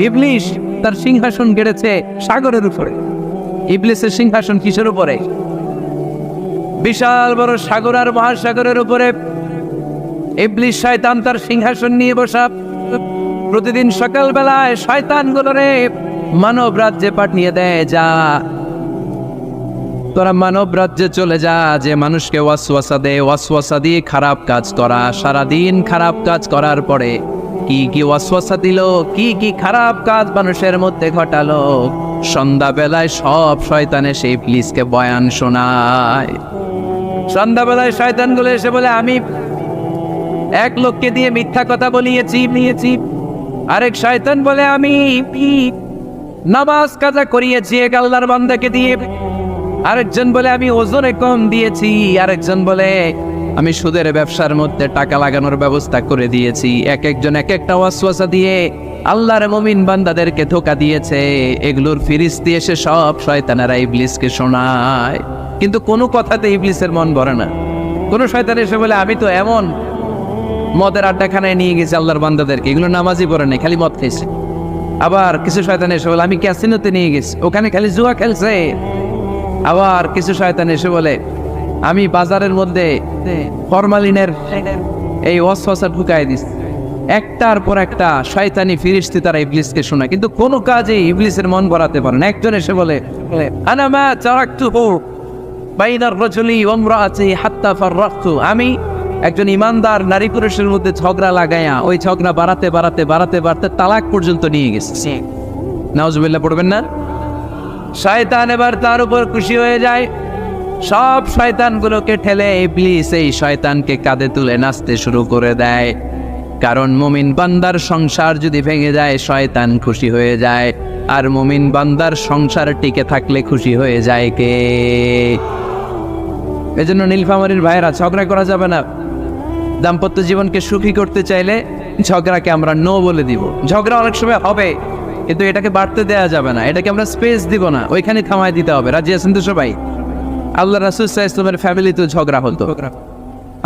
ইবলিস তার সিংহাসন গেড়েছে সাগরের উপরে। ইবলিসের সিংহাসন কিসের উপরে? বিশাল বড় সাগর আর মহাসাগরের উপরে ইবলিস শয়তান তার সিংহাসন নিয়ে বসা। প্রতিদিন সকালবেলায় শয়তানগুলোরে মানব রাজ্যে পাঠিয়ে দেয়, যা তোরা মানব রাজ্যে চলে যা, যে মানুষকে ওয়াসওয়াসা দেয়, ওয়াসওয়াসা দিয়ে খারাপ কাজ করা। সারাদিন খারাপ কাজ করার পরে কি কি ওয়াসওয়াসা দিল, কি কি খারাপ কাজ মানুষের মধ্যে ঘটালো, সন্ধ্যাবেলায় সব শয়তান এসে ইবলিসকে বয়ান শোনায়। সন্ধ্যাবেলায় শয়তানগুলো এসে বলে, আমি এক লোককে দিয়ে মিথ্যা কথা বলিয়েছি। আরেক শয়তান বলে, আমি নামাজ কাজা করিয়েছি এক আল্লাহর বান্দাকে দিয়ে। আরেকজন বলে, আমি ওজনে কম দিয়েছি। আরেকজন বলে, আমি সুদের ব্যবসার মধ্যে টাকা লাগানোর ব্যবস্থা করে দিয়েছি। এক একজন এক একটা ওয়াসওয়াসা দিয়ে আল্লাহর মুমিন বান্দাদেরকে ধোঁকা দিয়েছে। এগুলোর ফিরিস্তি এসে সব শয়তানেরা ইবলিসকে শোনায়, কিন্তু কোনো কথাতে ইবলিসের মন ভরে না। কোনো শয়তান এসে বলে, আমি তো এমন মদের আড্ডাখানায় নিয়ে গেছি আল্লাহর বান্দাদেরকে, এগুলো নামাজই পড়ে নাই, খালি মদ খেয়েছে। আবার কিছু শয়তান এসে বলে, আমি ক্যাসিনোতে নিয়ে গেছি, ওখানে খালি জুয়া খেলছে। আবার কিছু শয়তান এসে বলে, আমি বাজারের মধ্যে ফরমালিনের এই ওয়াসওয়াসা ঢুকাই দিস। একটার পর একটা শয়তানি ফিরিস্তি তারা ইবলিসকে শোনায়, কিন্তু কোনো কাজে ইবলিসের মন ভরাতে পারে না। একজন এসে বলে, আনা মা তারাকতুহু বাইনার রাজুলি ওয়া ইমরাআতি হাত্তা ফাররাকতু, আমি একজন ইমানদার নারী পুরুষের মধ্যে ঝগড়া লাগায়া ওই ঝগড়া বাড়াতে তালাক পর্যন্ত নিয়ে গেছে। নাউজুবিল্লাহ পড়বেন না? শয়তান এবার তার উপর খুশি হয়ে যায়। সব শয়তানগুলোকে ঠেলে ইবলিস এই শয়তানকে কাঁধে তুলে নাচতে শুরু করে দেয়। কারণ মুমিন বান্দার সংসার যদি ভেঙে যায় শয়তান খুশি হয়ে যায়, আর মুমিন বান্দার সংসার টিকে থাকলে খুশি হয়ে যায় কে? এজন্য নীলফামারীর ভাইয়েরা, ঝগড়া করা যাবে না। দাম্পত্য জীবনকে সুখী করতে চাইলে ঝগড়াকে আমরা নো বলে দিব। ঝগড়া অনেক সময় হবে, কিন্তু এটাকে বাড়তে দেওয়া যাবে না, এটাকে আমরা স্পেস দিব না, ওইখানে থামাই দিতে হবে। রাজি আছেন তো সবাই? আল্লাহ রাসূল সাল্লাল্লাহু আলাইহি ওয়াসাল্লামের ফ্যামিলিতে ঝগড়া হতো।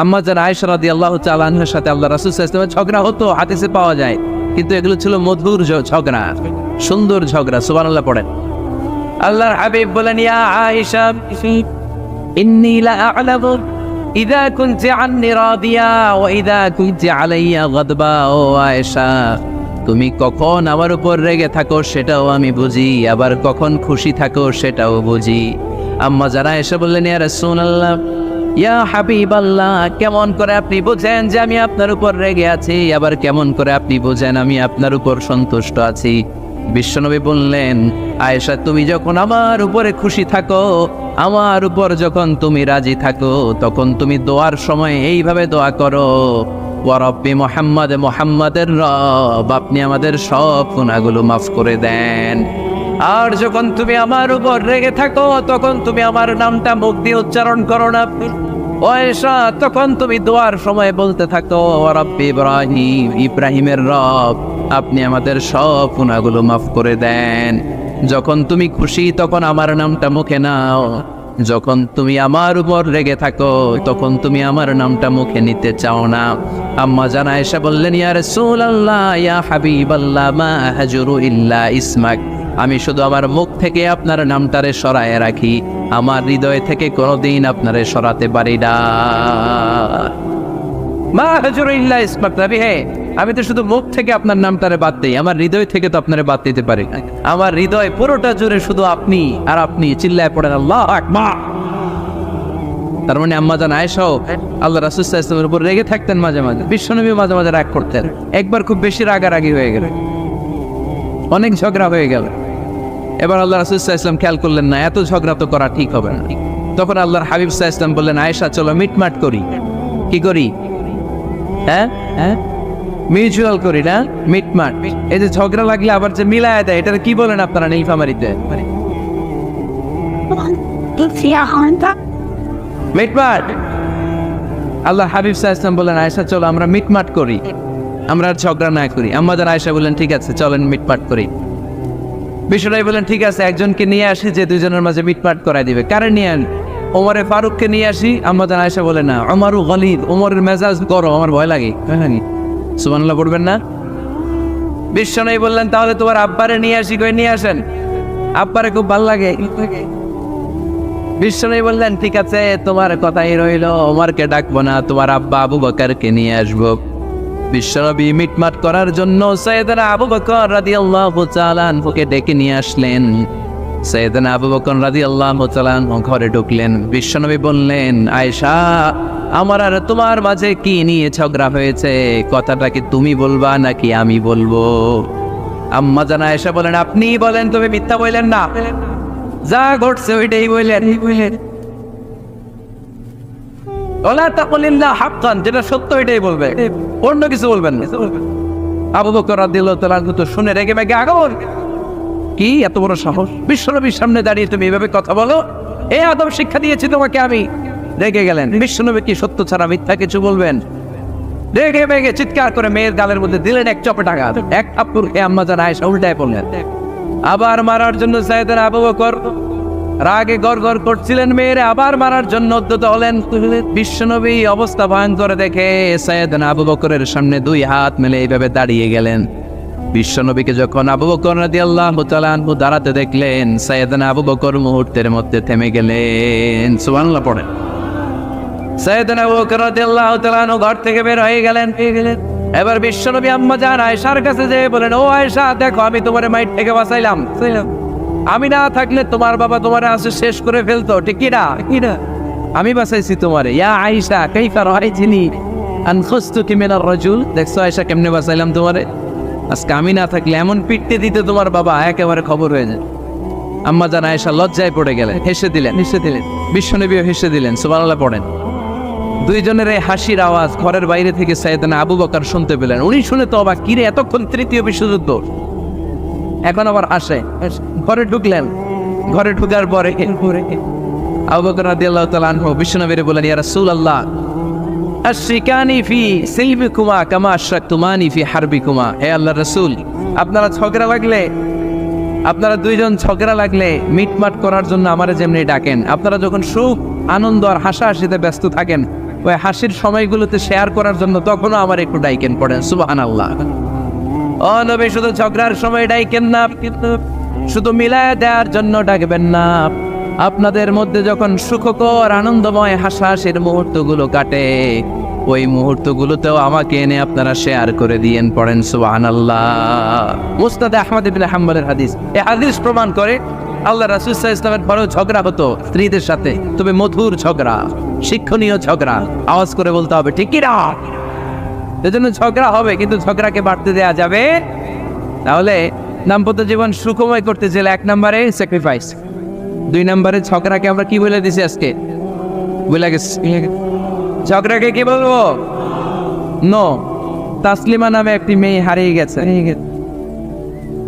আম্মা জান আয়েশা রাদিয়াল্লাহু তাআলা আনহার সাথে আল্লাহ রাসূল সাল্লাল্লাহু আলাইহি ওয়াসাল্লামের ঝগড়া হতো, হাদিসে পাওয়া যায়। কিন্তু এগুলো ছিল মধুর ঝগড়া, সুন্দর ঝগড়া। সুবহানাল্লাহ পড়েন। আল্লাহর হাবিব বলেন, ইয়া আয়েশা ইন্নী লা আ'লামু ইযা কুনতি আন্নী রাদিয়া ওয়া ইযা কুনতি আলাইয়া গাদবা। ও আয়েশা, তুমি কখন আমার উপর রেগে থাকো সেটাও আমি বুঝি, আবার কখন খুশি থাকো সেটাও বুঝি। আম্মা যারা এসে বললেন, ইয়া রাসূলুল্লাহ, ইয়া হাবিবাল্লাহ, কেমন করে আপনি বুঝেন যে আমি আপনার উপর রেগে আছি, আবার কেমন করে আপনি বুঝেন আমি আপনার উপর সন্তুষ্ট আছি? বিশ্বনবী বললেন, আয়েশা, তুমি যখন আমার উপরে খুশি থাকো, আমার উপর যখন তুমি রাজি থাকো, তখন তুমি দোয়ার সময় এইভাবে দোয়া করো, ওয়া রব্বি মুহাম্মদ, মুহাম্মাদের রব, আপনি আমাদের সব গুনাহগুলো মাফ করে দেন। আর যখন তুমি আমার উপর রেগে থাকো, তখন তুমি আমার নামটা মুখ দিয়ে উচ্চারণ করো না। আয়েশা, তখন তুমি দোয়ার সময় বলতে থাকো, ওয়া রব্বি ইব্রাহিম, ইব্রাহিমের রব, আপনি আমাদের সব গুনাহগুলো মাফ করে দেন। যখন তুমি খুশি তখন আমার নামটা মুখে নাও, যখন তুমি আমার উপর রেগে থাকো তখন তুমি আমার নামটা মুখে নিতে চাও না। আম্মা জান আয়েশা বললেন, ইয়া রাসূলুল্লাহ, ইয়া হাবিবাল্লাহ, মা হাজুরু ইল্লা ইসমাক, আমি শুধু আমার মুখ থেকে আপনার নামটারে সরায়ে রাখি, আমার হৃদয় থেকে কোনোদিন আপনারে সরাতে পারি না। মা হাজুরু ইল্লা ইসমাক, নবী হে, আমি তো শুধু মুখ থেকে আপনার নামটারে বাদ দেই, আমার হৃদয় থেকে তো আপনারে বাদ দিতে পারি না। আমার হৃদয় পুরোটা জুড়ে শুধু আপনি আর আপনি। চিল্লায় পড়েন আল্লাহু আকবার। তার মানে আম্মা জান আয়েশাও আল্লাহ রাসূল সাল্লাল্লাহু আলাইহি ওয়াসাল্লামের উপর রেগে থাকতেন মাঝে মাঝে। বিশ্বনবী মাঝে মাঝে রাগ করতেন। একবার খুব বেশি রাগারাগি হয়ে গেল, অনেক ঝগড়া হয়ে গেল। এবার আল্লাহ রাসূল সাল্লাল্লাহু আলাইহি ওয়াসাল্লাম খেয়াল করলেন না, এত ঝগড়া তো করা ঠিক হবে না। তখন আল্লাহর হাবিব সাল্লাল্লাহু আলাইহি ওয়াসাল্লাম বললেন, আয়েশা, চলো মিটমাট করি। কি করি? হ্যাঁ, মিউচুয়াল করি না, মিটমাট। এই যে ঝগড়া লাগলে আবার যে মিলায় দেয়, এটা কি বলেন আপনারা নীলফামারীতে? মিটমাট। আল্লাহ হাবিব সাল্লাল্লাহু আলাইহি ওয়াসাল্লাম বলেন, আয়েশা, চলো আমরা মিটমাট করি, আমরা আর ঝগড়া না করি। আমাদের আয়েশা বলেন, ঠিক আছে, চলেন মিটমাট করি। বিশ্বনবী বলেন, ঠিক আছে, একজনকে নিয়ে আসি যে দুইজনের মাঝে মিটমাট করাই দিবে। কারে নিয়ে আন? ওমরে ফারুককে নিয়ে আসি। আমাদের আয়েশা বলে, না, ওমরু গলিদ, ওমরের মেজাজ গরম, আমার ভয় লাগে। সুবহানাল্লাহ পড়বেন না? বিশ্বনবী বললেন, তাহলে তোমার আব্বারে নিয়ে আসি। কই নিয়ে আসেন, আব্বারে খুব ভালো লাগে। বিশ্বনবী বললেন, ঠিক আছে, তোমার কথাই রইল, ওমরকে ডাকবো না, তোমার আব্বা আবু বকরকে নিয়ে আসবো। বিশ্বনবী মিটমাট করার জন্য সাইয়েদনা আবু বকর রাদিয়াল্লাহু তাআলা আনহুকে ডেকে নিয়ে আসলেন। সাইয়েদনা আবু বকর রাদিয়াল্লাহু তাআলা আনহু ঘরে ঢুকলেন। বিশ্বনবী বললেন, আয়েশা, আমার আর তোমার মাঝে কি নিয়ে ঝগড়া হয়েছে? কথাটা কি তুমি বলবা নাকি আমি বলবো? আম্মা জান আয়েশা বলেন, আপনিই বলেন, তুমি মিথ্যা বললেন না, যা ঘটছে ওইটাই বললেন। ওলা তাকুলিল্লাহ হাক্কান, যেটা সত্য এটাই বলবে, অন্য কিছু বলবেন না। আবু বকর রাদিয়াল্লাহু তাআলা তো শুনে রেগে মেগে আগুন। কি এত বড় সাহস, বিশ্বনবীর সামনে দাঁড়িয়ে তুমি এভাবে কথা বলো? এই আদব শিক্ষা দিয়েছি তোমাকে আমি। রেগে গেলেন। বিশ্বনবী কি সত্য ছাড়া মিথ্যা কিছু বলবেন? রেগে মেগে চিৎকার করে মেয়ের গালের মধ্যে দিলেন এক চপেট আঘাত। এক থাপ্পড় খেয়ে আম্মা জান আয়েশা উল্টায় পড়লেন। আবার মারার জন্য সাইয়েদনা আবু বকর রাগে গড়গড় করছিলেন, মেয়েরে আবার মারার জন্য উদ্যত হলেন। বিশ্বনবী অবস্থা ভয়ঙ্কর দেখে সাইয়েদনা আবু বকরের সামনে দুই হাত মেলে এইভাবে দাঁড়িয়ে গেলেন। বিশ্বনবীকে যখন আবু বকর রাদিয়াল্লাহু তাআলা আনহু দাঁড়াতে দেখলেন, সাইয়েদনা আবু বকর মুহূর্তের মধ্যে থেমে গেলেন। সুবহানাল্লাহ পড়েন। সাইয়েদনা আবু বকর রাদিয়াল্লাহু তাআলা আনহু ঘর থেকে বের হয়ে গেলেন। এবার বিশ্বনবী আম্মা জান আয়েশার কাছে যেয়ে বলেন, ও আয়েশা, দেখো আমি তোমারে মাইর থেকে বাঁচাইলাম। আমি না থাকলে তোমার বাবা তোমারে আসে শেষ করে ফেলতো, ঠিক কি না? আমি বাঁচাইছি তোমারে। ইয়া আয়েশা কাইফা রাআইতিনি আনখাসতুকি মিনার রাজুল, দেখছো আয়েশা কেমনে বাঁচাইলাম তোমারে? আজকে আমি না থাকলে এমন পিটতে দিতে তোমার বাবা একেবারে খবর হয়ে যায়। আম্মা জান আয়েশা লজ্জায় পড়ে গেলেন, হেসে দিলেন। বিশ্বনবীও হেসে দিলেন। সুবহানাল্লাহ পড়েন। দুইজনের এই হাসির আওয়াজ ঘরের বাইরে থেকে সাইয়েদনা আবু বকর শুনতে পেলেন। উনি শুনে তো অবাক, কিরে এতক্ষণ তৃতীয় বিশ্বযুদ্ধ, এখন আবার আসে। ঘরে ঢুকলেন। ঘরে ঢুকার পরে আবু বকর রাদিয়াল্লাহু তাআলা আনহু বিশ্বনবীরে বলেন, ইয়া রাসূলুল্লাহ, আশরিকানি ফি সিলবিকুমা কামা আশরাকতুমানি ফি হারবিকুমা। হে আল্লাহর রাসূল, আপনারা দুইজন ঝগড়া লাগলে মিটমাট করার জন্য আমারে যেমনি ডাকেন, আপনারা যখন সুখ আনন্দ আর হাসাহাসিতে ব্যস্ত থাকেন, ওই হাসির সময়গুলোতে শেয়ার করার জন্য তখনও আমার একটু ডাইকেন পড়েন। সুবহানাল্লাহ। ও নবী, শুধু ঝগড়ার সময় ডাইকেন না, শুধু মিলায় দেওয়ার জন্য ডাকবেন না। আপনাদের মধ্যে যখন সুখকর আনন্দময় হাসাহাসির মুহূর্তগুলো কাটে, ওই মুহূর্তগুলোতেও আমাকে এনে আপনারা শেয়ার করে দিয়েন পড়েন। সুবহানাল্লাহ। মুসনাদ আহমদ ইবনে হাম্বলের হাদিস। এই হাদিস প্রমাণ করে আল্লাহ রাসূল সাল্লাল্লাহু আলাইহি ওয়াসাল্লামের বড় ঝগড়া হতো স্ত্রীদের সাথে, তবে মধুর ঝগড়া, শিক্ষণীয় ঝগড়া। আওয়াজ করে বলতে হবে, ঠিক কি না? এজন্য ঝগড়া হবে, কিন্তু ঝগড়াকে বাড়তে দেয়া যাবে। তাহলে দাম্পত্য জীবন সুখময় করতে চাইলে 1 নম্বরে স্যাক্রিফাইস, 2 নম্বরে ঝগড়াকে আমরা কি বলে দিছি আজকে? বলে গেছি ঝগড়াকে কি বলবো? নো। তাসলিমা নামে একটি মেয়ে হারিয়ে গেছে।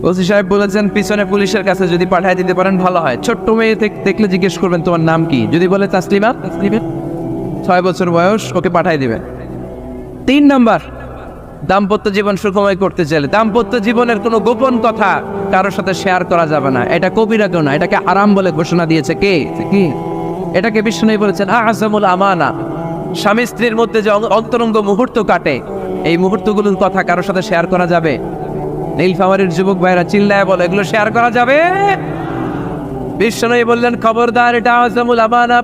ওসি সাহেব বলেছেন, পিছনে পুলিশের কাছে যদি পাঠিয়ে দিতে পারেন ভালো হয়। ছোট্ট মেয়ে দেখলে জিজ্ঞেস করবেন তোমার নাম কি, যদি বলে তাসলিমা, 6 বছর বয়স, ওকে পাঠিয়ে দিবেন। 3 নাম্বার, দাম্পত্য জীবন সুখময় করতে চাইলে দাম্পত্য জীবনের কোনো গোপন কথা কারোর সাথে শেয়ার করা যাবে না। এটা কবিরা গুনাহ, এটাকে হারাম বলে ঘোষণা দিয়েছে কে? এটাকে বিষ্ণু বলেছেন আযমুল আমানা। স্বামী স্ত্রীর মধ্যে যে অন্তরঙ্গ মুহূর্ত কাটে, এই মুহূর্তগুলোর কথা কারোর সাথে শেয়ার করা যাবে? নীলফামারীর যুবক ভাইরা চিল্লায় বলে, এগুলো শেয়ার করা যাবে? বিষ্ণু বললেন, খবরদার, এটা আযমুল আমানা।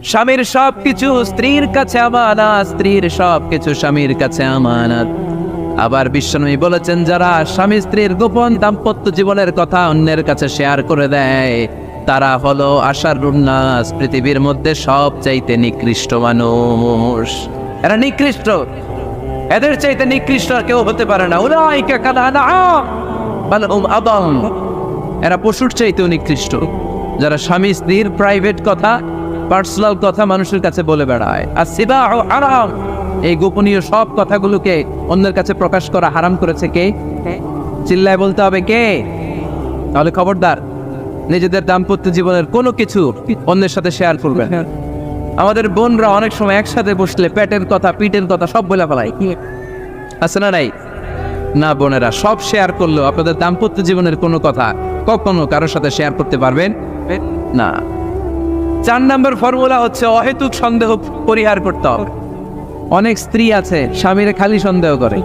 স্বামীর সবকিছু স্ত্রীর কাছে আমানত, স্ত্রীর সবকিছু স্বামীর কাছে আমানত। আবার বিশ্বনবী বলেছেন, যারা স্বামী স্ত্রীর গোপন দাম্পত্য জীবনের কথা অন্যের কাছে শেয়ার করে দেয়, তারা হলো আশারুন নাস, পৃথিবীর মধ্যে সবচাইতে নিকৃষ্ট মানুষ। এরা নিকৃষ্ট, এদের চাইতে নিকৃষ্ট কেউ হতে পারে না। উলাইকা কাল আনআম বাল হুম আদাল। এরা পশুর চাইতেও নিকৃষ্ট, যারা স্বামী স্ত্রীর প্রাইভেট কথা, পার্সোনাল কথা মানুষের কাছে বলে বেড়ায়। আর সিবাউ হারাম, এই গোপনীয় সব কথাগুলোকে অন্যের কাছে প্রকাশ করা হারাম করেছে কে? চিল্লায় বলতে হবে কে? তাহলে খবরদার, নিজেদের দাম্পত্য জীবনের কোনো কিছু অন্যের সাথে শেয়ার করবেন। আমাদের বোনরা অনেক সময় একসাথে বসলে পেটের কথা, পিঠের কথা সব বলে ফেলায়, আছে না নাই? না বোনেরা, সব শেয়ার করলেও আপনাদের দাম্পত্য জীবনের কোনো কথা কখনো কারোর সাথে শেয়ার করতে পারবেন না। 4 নম্বর ফর্মুলা হচ্ছে অহেতুক সন্দেহ পরিহার করতে হবে। অনেক স্ত্রী আছে স্বামীরে খালি সন্দেহ করে,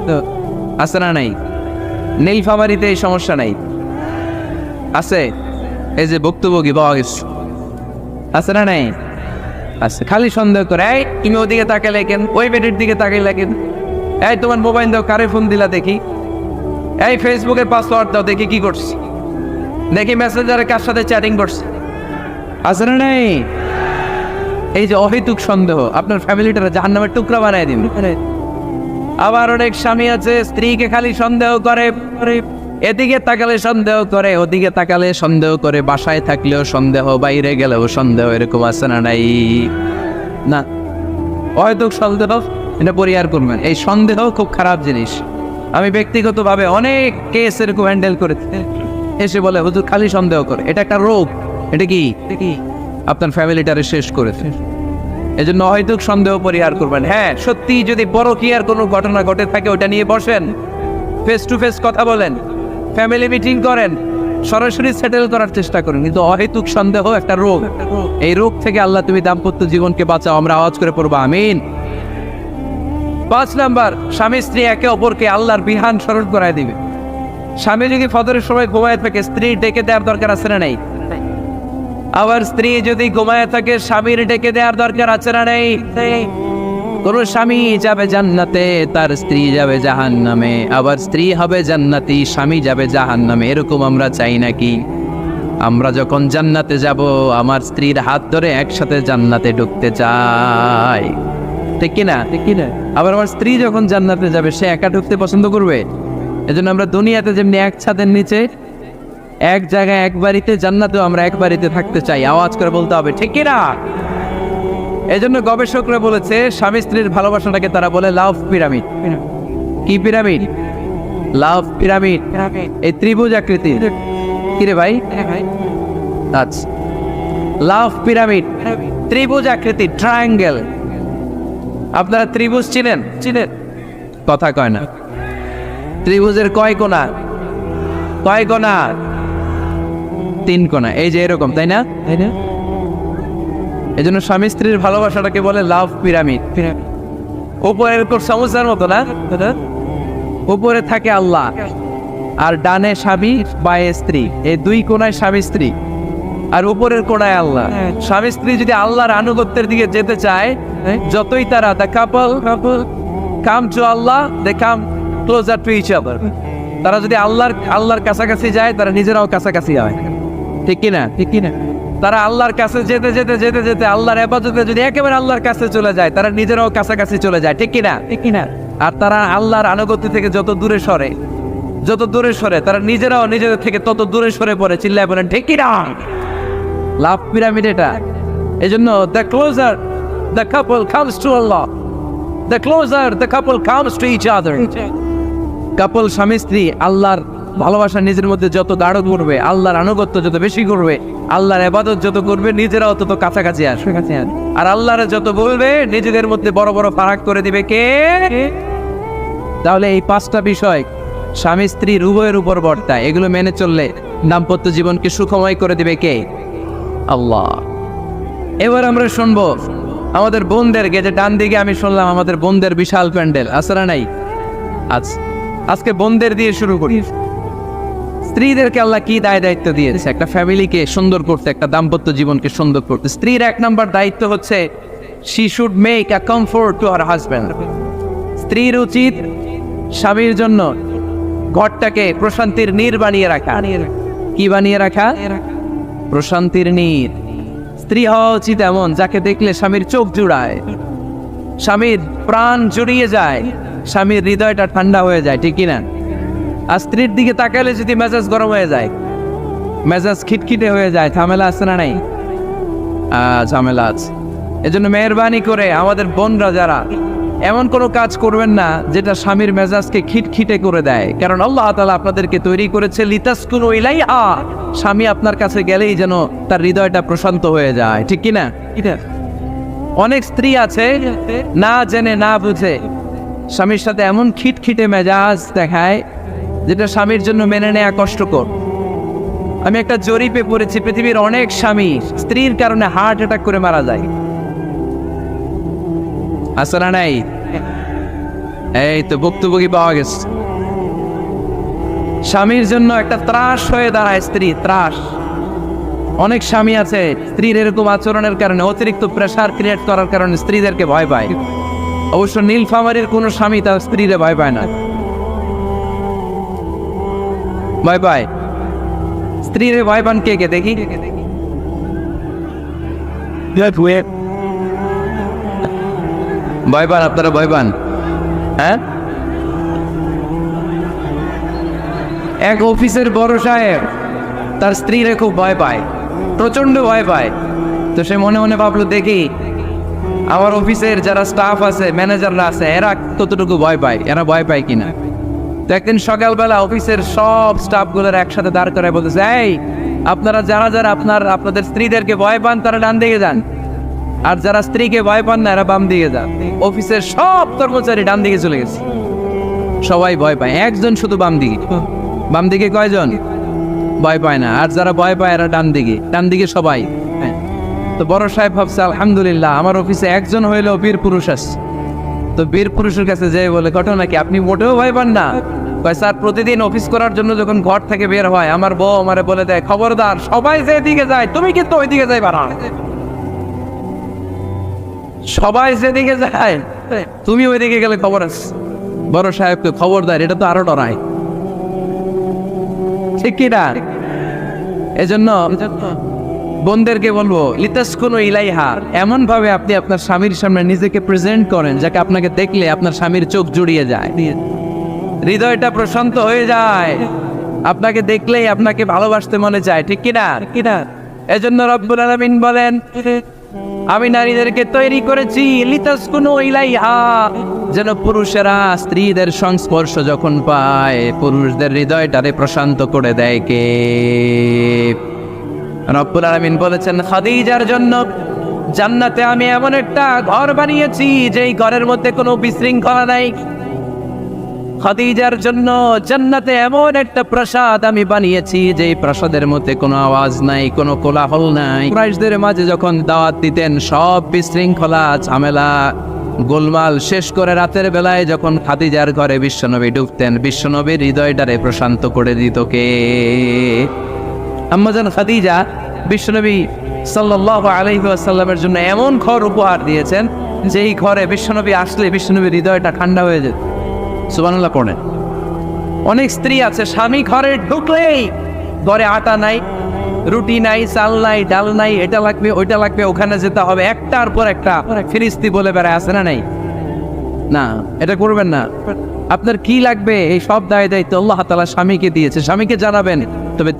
আছে না নাই? নীলফামারীতে এই সমস্যা নাই, আছে? এই যে ভুক্তভোগী পাওয়া গেছে, আছে না নাই? আছে। খালি সন্দেহ করে, এই তুমি ওদিকে তাকালে কেন, ওই বেটির দিকে তাকাইলা কেন, এই তোমার মোবাইল দাও, কারে ফোন দিলা দেখি, এই ফেসবুকের পাসওয়ার্ড দাও দেখি কি করছে, দেখি মেসেঞ্জারে কার সাথে চ্যাটিং করছে, আছে না নাই? এই যে অহেতুক সন্দেহ আপনার ফ্যামিলিটারে জাহান্নামের টুকরা বানায় দিন। আবার অনেক স্বামী আছে স্ত্রীকে খালি সন্দেহ করে, এদিকে তাকালে সন্দেহ করে, ওদিকে তাকালে সন্দেহ করে, বাসায় থাকলেও সন্দেহ, বাইরে গেলেও সন্দেহ, এরকম আছে না নাই? না, অহেতুক সন্দেহ এটা পরিহার করবেন। এই সন্দেহ খুব খারাপ জিনিস। আমি ব্যক্তিগতভাবে অনেক কেস এরকম হ্যান্ডেল করেছি, এসে বলে হুজুর খালি সন্দেহ করে, এটা একটা রোগ। এটা কি আপনার ফ্যামিলিটারে শেষ করেছে। এই জন্য অহেতুক সন্দেহ পরিহার করবেন। হ্যাঁ, সত্যি যদি পরকীয়ার কোনো ঘটনা ঘটে থাকে ওটা নিয়ে বসেন, ফেস টু ফেস কথা বলেন, ফ্যামিলি মিটিং করেন, সরাসরি সেটেল করার চেষ্টা করেন। কিন্তু অহেতুক সন্দেহ একটা রোগ, এই রোগ থেকে আল্লাহ তুমি দাম্পত্য জীবনকে বাঁচাও। আমরা আওয়াজ করে পড়বো আমিন। 5 নাম্বার, স্বামী স্ত্রী একে অপরকে আল্লাহর বিধান স্মরণ করায় দিবে। স্বামী যদি ফজরের সময় ঘুমায় থাকে, স্ত্রী ডেকে দেওয়ার দরকার আছে না নাই? আবার স্ত্রী যদি ঘুমায় থাকে, স্বামীর ডেকে দেওয়ার দরকার আছে না নাই? কোন স্বামী যাবে জান্নাতে, তার স্ত্রী যাবে জাহান্নামে, আবার স্ত্রী হবে জান্নাতি, স্বামী যাবে জাহান্নামে। এরকম আমরা চাই নাকি? আমরা যখন জান্নাতে যাব, আমার স্ত্রীর হাত ধরে একসাথে জান্নাতে ঢুকতে চাই, ঠিক কিনা? ঠিক কিনা? আবার আমার স্ত্রী যখন জান্নাতে যাবে, সে একা ঢুকতে পছন্দ করবে? এজন্য আমরা দুনিয়াতে যেমনি এক ছাদের নিচে, এক জায়গায়, এক বাড়িতে, জান্নাতেও আমরা এক বাড়িতে থাকতে চাই। আওয়াজ করে বলতে হবে, ঠিক কিনা? এজন্য গবেষকরা বলেছে স্বামী স্ত্রীর ভালোবাসাটাকে তারা বলে লাভ পিরামিড। কি পিরামিড? লাভ পিরামিড। এই ত্রিভুজ আকৃতি। কিরে ভাই? আচ্ছা, লাভ পিরামিড, ত্রিভুজ আকৃতি, ট্রায়াঙ্গেল। আপনারা ত্রিভুজ চিনেন? চিনেন? কথা কয় না। ত্রিভুজের কয় কোণা? কয় কোণা? 3 কোণা। এই যে এরকম, তাই না? তাই না? এই জন্য স্বামী স্ত্রীর ভালোবাসাটাকে বলে লাভ পিরামিড। উপরে এরকম সমুদ্রের মতো না, উপরে থাকে আল্লাহ, আর ডানে স্বামী, বায়ে স্ত্রী। এই 2 কোণায় স্বামী স্ত্রী, আর উপরের কোণায় আল্লাহ। স্বামী স্ত্রী যদি আল্লাহর আনুগত্যের দিকে যেতে চায়, যতই তারা the couple come to Allah, they come closer to each other। তারা যদি আল্লাহর কাছাকাছি যায়, তারা নিজেরাও কাছাকাছি হয়, ঠিক কিনা? ঠিক কিনা? তারা আল্লাহর কাছে যেতে যেতে যেতে যেতে আল্লাহর ইবাদতে যদি একেবারে আল্লাহর কাছে চলে যায়, তারা নিজেরাও কাছাকাছি চলে যায়, ঠিক কিনা? ঠিক কিনা? আর তারা আল্লাহর আনুগত্য থেকে যত দূরে সরে, তারা নিজেরাও নিজেদের থেকে তত দূরে সরে পড়ে। চিল্লায় বলেন, ঠিক কিনা? লাভ পিরামিড এটা। এই জন্য the closer the couple comes to Allah, the closer the couple comes to each other। কাপল স্বামী স্ত্রী আল্লাহর ভালোবাসা নিজের মধ্যে যত গাঢ় করবে, আল্লাহর আনুগত্য যত বেশি করবে, আল্লাহর ইবাদত যত করবে, নিজেরাও তত কাছাকাছি আসবে। আর আল্লাহরে যত বলবে, নিজেদের মধ্যে বড় বড় ফারাক করে দিবে কে? তাহলে এই 5টা বিষয় স্বামী স্ত্রীর উভয়ের উপর বর্তায়। এগুলো মেনে চললে দাম্পত্য জীবনকে সুখময় করে দিবে কে? আল্লাহ। এবার আমরা শুনবো আমাদের বোনদেরকে। যে ডান দিকে আমি শুনলাম আমাদের বোনদের বিশাল প্যান্ডেল, আছে না নাই? আজকে বোনদের দিয়ে শুরু করি। স্ত্রীদেরকে আল্লাহ কি দায়িত্ব দিয়েছে একটা ফ্যামিলিকে সুন্দর করতে, একটা দাম্পত্য জীবনকে সুন্দর করতে? স্ত্রীর 1 নম্বর দায়িত্ব হচ্ছে she should make a comfort to her husband। স্ত্রীর উচিত স্বামীর জন্য ঘরটাকে প্রশান্তির নীড় বানিয়ে রাখা। কি বানিয়ে রাখা? প্রশান্তির নীড়। স্ত্রী হওয়া উচিত এমন যাকে দেখলে স্বামীর চোখ জুড়ায়, স্বামীর প্রাণ জুড়িয়ে যায়, স্বামীর হৃদয়টা ঠান্ডা হয়ে যায়, ঠিক কিনা? আর স্ত্রীর দিকে তাকালে যদি মেজাজ গরম হয়ে যায়, মেজাজ খিটখিটে হয়ে যায়, ঝামেলা আছে না নাই? ঝামেলা আছে। এজন্য মেহরবানি করে আমাদের বোনরা যারা, এমন কোনো কাজ করবেন না যেটা স্বামীর মেজাজকে খিটখিটে করে দেয়। কারণ আল্লাহ তাআলা আপনাদেরকে তৈরি করেছে লিতাসকুনু ইলাইহা, স্বামী আপনার কাছে গেলেই যেন তার হৃদয়টা প্রশান্ত হয়ে যায়, ঠিক কিনা? অনেক স্ত্রী আছে না জেনে না বুঝে স্বামীর সাথে এমন খিটখিটে মেজাজ দেখায় যেটা স্বামীর জন্য মেনে নেওয়া কষ্টকর। আমি একটা জরিপে পড়েছি, পৃথিবীর অনেক স্বামী স্ত্রীর কারণে হার্ট অ্যাটাক করে মারা যায়। আছে না নাই? এই তো ভুক্তভোগী পাওয়া গেছে। স্বামীর জন্য একটা ত্রাস হয়ে দাঁড়ায় স্ত্রী, ত্রাস। অনেক স্বামী আছে স্ত্রীর এরকম আচরণের কারণে, অতিরিক্ত প্রেসার ক্রিয়েট করার কারণে স্ত্রীদেরকে ভয় পায়। অবশ্য নীলফামারীর কোনো স্বামী তার স্ত্রীরে ভয় পায় না। ভয় পায় স্ত্রীরে ভয় পান কে কে দেখি? ভয় পান আপনারা? ভয় পান? হ্যাঁ, এক অফিসের বড় সাহেব তার স্ত্রীরে খুব ভয় পায়, প্রচন্ড ভয় পায়। তো সে মনে মনে ভাবলো, দেখি আমার অফিসের যারা স্টাফ আছে, ম্যানেজাররা আছে, এরা কতটুকু ভয় পায়, এরা ভয় পায় কিনা। তো একদিন সকালবেলা অফিসের সব স্টাফগুলোর একসাথে দাঁড় করে বলতেছে, এই আপনারা যারা যারা আপনাদের স্ত্রীদেরকে ভয় পান তারা ডান দিকে যান, আর যারা স্ত্রীকে ভয় পান না এরা বাম দিকে যান। অফিসের সব কর্মচারী ডান দিকে চলে গেছে, সবাই ভয় পায়, একজন শুধু বাম দিকে। বাম দিকে কয়জন ভয় পায় না, আর যারা ভয় পায় এরা ডান দিকে, ডান দিকে সবাই। তো বড় সাহেব ভাবছে, আলহামদুলিল্লাহ আমার অফিসে একজন হইলেও বীর পুরুষ আসছে। তো বীর পুরুষের কাছে যেয়ে বলে, ঘটনা কি, আপনি মোটেও ভয় পান না? কয়, স্যার প্রতিদিন অফিস করার জন্য যখন ঘর থেকে বের হয় আমার বউ আমারে বলে দেয়, খবরদার সবাই যেদিকে যায় তুমি কিন্তু ওইদিকে যাইবা না, সবাই যেদিকে যায় তুমি ওইদিকে গেলে খবর আছে। বড় সাহেবকে খবরদার, এটা তো আরো ডরায়, ঠিক কিনা? এজন্য বোনদেরকে বলবো, লিতাসকুনু ইলাইহা, এমন ভাবে আপনি আপনার স্বামীর সামনে নিজেকে প্রেজেন্ট করেন যাকে আপনাকে দেখলে আপনার স্বামীর চোখ জুড়িয়ে যায়, হৃদয়টা প্রশান্ত হয়ে যায়, আপনাকে দেখলেই আপনাকে ভালোবাসতে মনে চায়, ঠিক কিনা? এজন্য রব্বুল আলামিন বলেন, আমি নারীদেরকে তৈরি করেছি লিতাসকুনু ইলাইহা, যেন পুরুষেরা স্ত্রীদের সংস্পর্শ যখন পায় পুরুষদের হৃদয়টারে প্রশান্ত করে দেয় কে? রব্বুল আলামিন বলেছেন, খাদিজার জন্য জান্নাতে আমি এমন একটা ঘর বানিয়েছি যেই ঘরের মধ্যে কোনো বিশৃঙ্খলা নাই। খাদিজার জন্য জান্নাতে এমন একটা প্রাসাদ আমি বানিয়েছি যেই প্রাসাদের মধ্যে কোনো আওয়াজ নাই, কোনো কোলাহল নাই। কুরাইশদের মাঝে যখন দাওয়াত দিতেন সব বিশৃঙ্খলা ঝামেলা গোলমাল শেষ করে রাতের বেলায় যখন খাদিজার ঘরে বিশ্বনবী ঢুকতেন, বিশ্বনবীর হৃদয়টারে প্রশান্ত করে দিত কে? আম্মাজান খাদিজা বিশ্বনবী সাল্লাল্লাহু আলাইহি ওয়াসাল্লামের জন্য এমন ঘর উপহার দিয়েছেন যেই ঘরে বিশ্বনবী আসলে বিশ্বনবীর হৃদয়টা ঠান্ডা হয়ে যেত। সুবহানাল্লাহ পড়েন। অনেক স্ত্রী আছে স্বামী ঘরে ঢুকলেই ঘরে আটা নাই, রুটি নাই, চাল নাই, ডাল নাই, এটা লাগবে ওইটা লাগবে, ওখানে যেতে হবে, একটার পর একটা ফিরিস্তি বলে বেড়ায়, আছে না নাই? না, এটা করবেন না। আপনার কি লাগবে এই সব দায় দায়িত্ব আল্লাহ তাআলা স্বামীকে দিয়েছে, স্বামীকে জানাবেন, তবে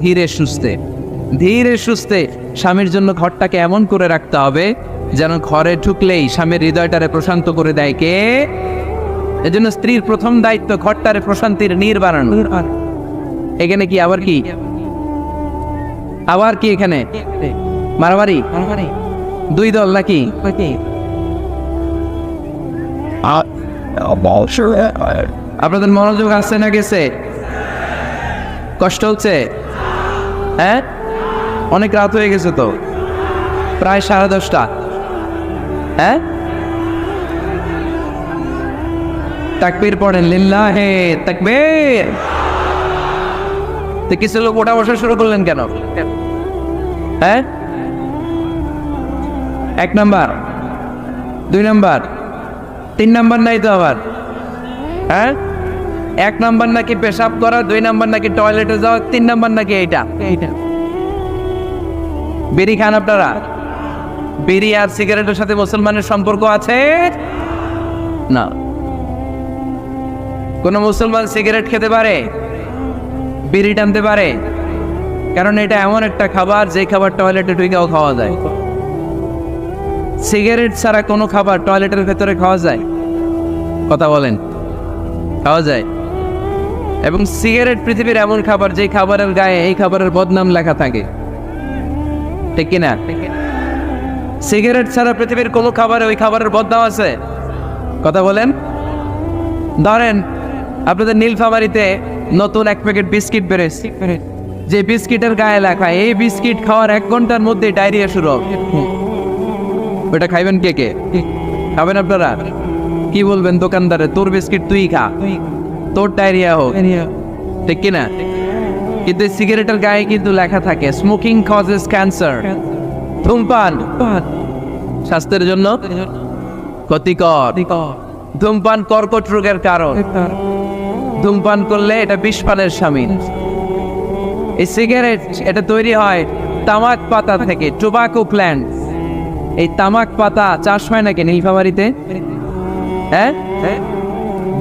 ধীরে সুস্থে স্বামীর জন্য ঘরটাকে এমন করে রাখতে হবে যেন ঘরে ঢুকলেই স্বামীর হৃদয়টারে প্রশান্ত করে দেয় কে? এজন্য স্ত্রীর প্রথম দায়িত্ব ঘরটারে প্রশান্তির নীড় বানানো। এখানে কি আবার কি এখানে মারামারি দুই দল নাকি? আপনাদের মনোযোগ আসছে না গেছে? কষ্ট হচ্ছে? হ্যাঁ, অনেক রাত হয়ে গেছে তো, প্রায় 10:30। হ্যাঁ, তাকবীর পড়েন, লিল্লাহে তাকবীর। তো কিছু লোক ওঠা বসা শুরু করলেন কেন? হ্যাঁ, 1 নাম্বার 2 নাম্বার 3 নাম্বার নাই তো আবার? হ্যাঁ, 1 নাম্বার নাকি পেশাব করা, 2 নাম্বার নাকি টয়লেটে যাওয়া, 3 নাম্বার নাকি এইটা। বিড়ি খান আপনারা? বিড়ি আর সিগারেটের সাথে মুসলমানের সম্পর্ক আছে না। কোন মুসলমান সিগারেট খেতে পারে, বিড়ি টানতে পারে? কারণ এটা এমন একটা খাবার যে খাবার টয়লেটে ঢুকেও খাওয়া যায়। সিগারেট ছাড়া কোনো খাবার টয়লেটের ভেতরে খাওয়া যায়? কথা বলেন, খাওয়া যায়। এবং সিগারেট পৃথিবীর এমন খাবার যে খাবারের গায়ে এই খাবারের বদনাম লেখা থাকে, ঠিক কিনা? সিগারেট ছাড়া পৃথিবীর কোনো খাবারে ওই খাবারের বদনাম আছে? কথা বলেন। ধরেন আপনাদের নীলফামারীতে নতুন 1 প্যাকেট বিস্কিট বেরোচ্ছে, যে বিস্কিটের গায়ে লেখা এই বিস্কিট খাওয়ার 1 ঘন্টার মধ্যে ডায়রিয়া শুরু হবে। ওটা খাইবেন কে? খাবেন আপনারা? কি বলবেন দোকানদারে, তোর বিস্কিট তুই খা, তোর ডায়রিয়া হোক, ঠিক কিনা? কিন্তু সিগারেটের গায়ে কিন্তু লেখা থাকে স্মোকিং কজেস ক্যান্সার, ধূমপান স্বাস্থ্যের জন্য ক্ষতিকর, ধূমপান কর্কট রোগের কারণ, ধূমপান করলে এটা বিষপানের শামিল। এই সিগারেট এটা তৈরি হয় তামাক পাতা থেকে, টোবাকো প্ল্যান্ট। এই তামাক পাতা চাষ হয় নাকি নীলফামারীতে? হ্যাঁ,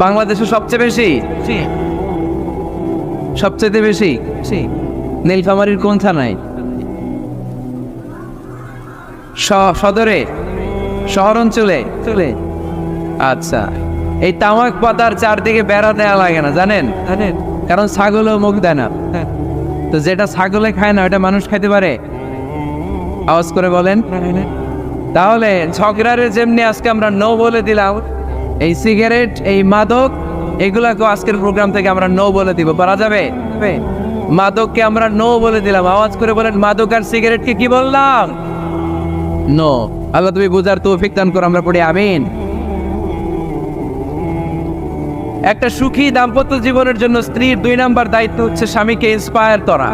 বাংলাদেশে সবচেয়ে বেশি, সবচেয়ে বেশি নীলফামারীর কোন থানায়? সদরে, শহর অঞ্চলে। আচ্ছা, এই তামাক পাতার চারদিকে বেড়া দেওয়া লাগে না, জানেন? কারণ ছাগলও মুখ দেয় না। তো যেটা ছাগলে খায় না ওটা মানুষ খাইতে পারে? আওয়াজ করে বলেন। তাহলে ঝগড়ারে যেমনি আজকে আমরা নো বলে দিলাম, এই সিগারেট, এই মাদক, এগুলাকে আজকের প্রোগ্রাম থেকে আমরা নো বলে দিব। পারা যাবে? মাদককে আমরা নো বলে দিলাম। আওয়াজ করে বলেন, মাদক আর সিগারেটকে কি বললাম? নো। আল্লাহ তুমি বুঝার তৌফিক দান করো, আমরা পড়ি আমিন। একটা সুখী দাম্পত্য জীবনের জন্য স্ত্রীর 2 নাম্বার দায়িত্ব হচ্ছে স্বামীকে ইন্সপায়ার করা,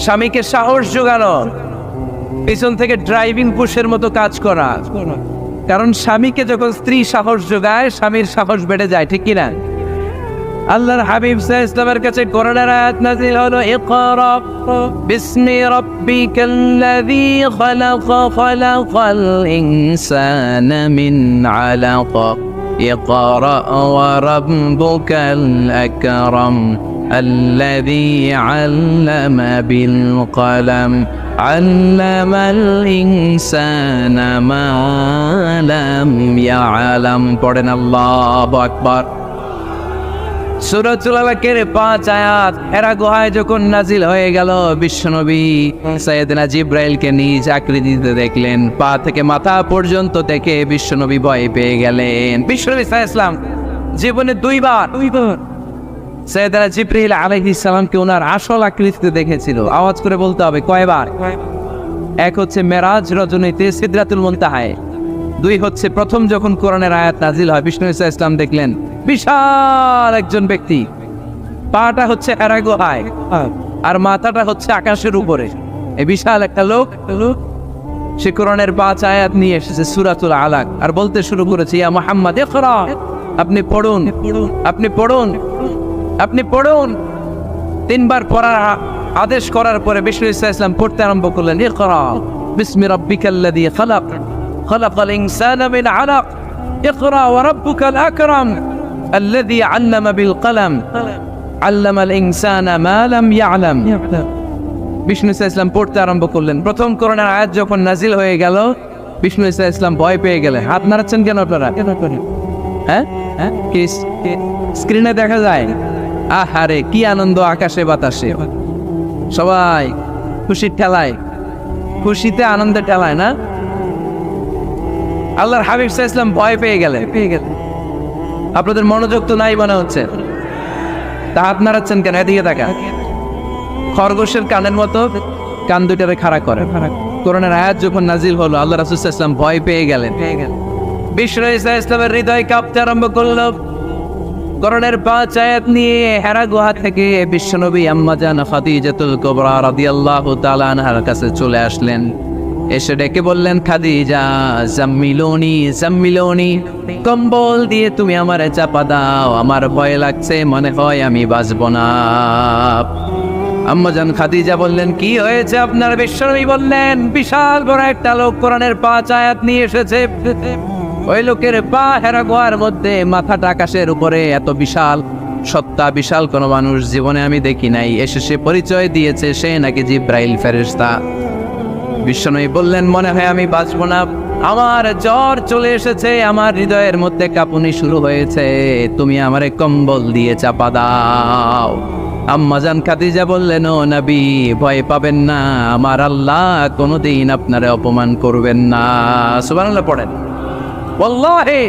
স্বামীকে সাহস যোগানো, পিছন থেকে ড্রাইভিং পুশের মতো কাজ করা। কারণ স্বামীকে যখন স্ত্রী সাহস যোগায়, স্বামীর সাহস বেড়ে যায়, ঠিক কিনা? আল্লাহর হাবিব সাল্লাল্লাহু আলাইহি ওয়াসাল্লামের কাছে কোরআনের আয়াত নাযিল হলো, ইকরা বিসমি রাব্বিকাল্লাযী খালাক, খালাকাল ইনসানা মিন আলাক, ইকরা ওয়া রাব্বুকাল আকরাম আল্লাযী আল্লামা বিল কলম আল্লামাল ইনসানা মা লাম ইয়ালাম। পড়েন আল্লাহু আকবার। সূরাতুল আলাকের 5 আয়াত হেরা গুহায় যখন নাজিল হয়ে গেল, বিশ্বনবী সাইয়েদনা জিবরাইলকে নিজ আকৃতিতে দেখলেন, পা থেকে মাথা পর্যন্ত দেখে বিশ্বনবী ভয় পেয়ে গেলেন। বিশ্বনবী সাল্লাল্লাহু আলাইহি ওয়াসাল্লাম জীবনে দুইবার সাইয়েদনা জিবরাইল আলাইহিস সালামকে ওনার আসল আকৃতিতে দেখেছিল। আওয়াজ করে বলতে হবে, কয়বার? এক হচ্ছে মেরাজ রজনীতে সিদরাতুল মুনতাহায়, 2 হচ্ছে প্রথম যখন কোরআনের আয়াত নাজিল হয়, বিষ্ণু সাল্লাল্লাহু আলাইহি ওয়াসাল্লাম দেখলেন বিশাল একজন ব্যক্তি, পাটা হচ্ছে হেরা গুহায় আর মাথাটা হচ্ছে আকাশের উপরে। এই বিশাল একটা লোক, সে কোরআনের 5 আয়াত নিয়ে এসেছে সূরাতুল আলাক, আর বলতে শুরু করেছে, ইয়া মুহাম্মদ ইকরা, আপনি পড়ুন, আপনি পড়ুন, আপনি পড়ুন। 3 বার পড়ার আদেশ করার পরে বিষ্ণু সাল্লাল্লাহু আলাইহি ওয়াসাল্লাম পড়তে আরম্ভ করলেন, ইকরা বিসমি রাব্বিকাল্লাযী খালাক, খালাকাল ইনসানা মিন আলাক, ইকরা ওয়া রাব্বুকাল আকরাম আল্লাযী আল্লামা বিল কলম আল্লামাল ইনসানা মা লাম ইয়ালাম। বিষ্ণু সাল্লাল্লাহু আলাইহি ওয়াসাল্লাম পড়তে আরম্ভ করলেন। প্রথম কোরআনের আয়াত যখন নাজিল হয়ে গেল, বিষ্ণু সাল্লাল্লাহু আলাইহি ওয়াসাল্লাম ভয় পেয়ে গেলেন। হাত নাড়াচ্ছেন কেন আপনারা? হ্যাঁ, কি স্ক্রিনে দেখা যায়? আহারে কি আনন্দ, আকাশে বাতাসে সবাই খুশির ঠেলায়, খুশিতে আনন্দে ঠেলায় না? আল্লাহর হাবিব সাল্লাল্লাহু আলাইহি ওয়াসাল্লাম ভয় পেয়ে গেলেন। আপনাদের মনোযোগ তো নাই মনে হচ্ছে, তা হাত নাড়াচ্ছেন কেন? এদিকে তাকা। খরগোশের কানের মতো কান দুটারে খাড়া করে। কোরআনের আয়াত যখন নাজিল হলো, আল্লাহ রাসূল সাল্লাল্লাহু আলাইহি ওয়াসাল্লাম ভয় পেয়ে গেলেন। বিষ্ণু সাল্লাল্লাহু আলাইহি ওয়াসাল্লামের হৃদয় কাঁপতে আরম্ভ করলো। কোরআনের 5 আয়াত নিয়ে হেরা গুহা থেকে বিশ্বনবী আম্মা জান খাদিজাতুল কুবরা রাদিয়াল্লাহু তাআলা আনহার কাছে চলে আসলেন। এসে ডেকে বললেন, খাদিজা জাম্মিলুনি জাম্মিলুনি, কম্বল দিয়ে তুমি আমারে চাপা দাও, আমার ভয় লাগছে, মনে হয় আমি বাঁচব না। আম্মা জান খাদিজা বললেন, কি হয়েছে আপনার? বিশ্বনবী বললেন, বিশাল বড় একটা লোক কোরআনের 5 আয়াত নিয়ে এসেছে। ওই লোকের পা হেরা গুহার মধ্যে, মাথাটা আকাশের উপরে, এত বিশাল সত্তা, বিশাল কোন মানুষ জীবনে আমি দেখি নাই। এসে সে পরিচয় দিয়েছে সে নাকি জিবরাইল ফেরেশতা। বিশ্বনবী বললেন, মনে হয় আমি বাঁচব না, আমার জ্বর চলে এসেছে, আমার হৃদয়ের মধ্যে কাঁপুনি শুরু হয়েছে, তুমি আমারে কম্বল দিয়ে চাপা দাও। আম্মা জান খাদিজা বললেন, ও নবী ভয় পাবেন না, আমার আল্লাহ কোনোদিন আপনারে অপমান করবেন না। সুবহানাল্লাহ পড়েন। ওয়াল্লাহি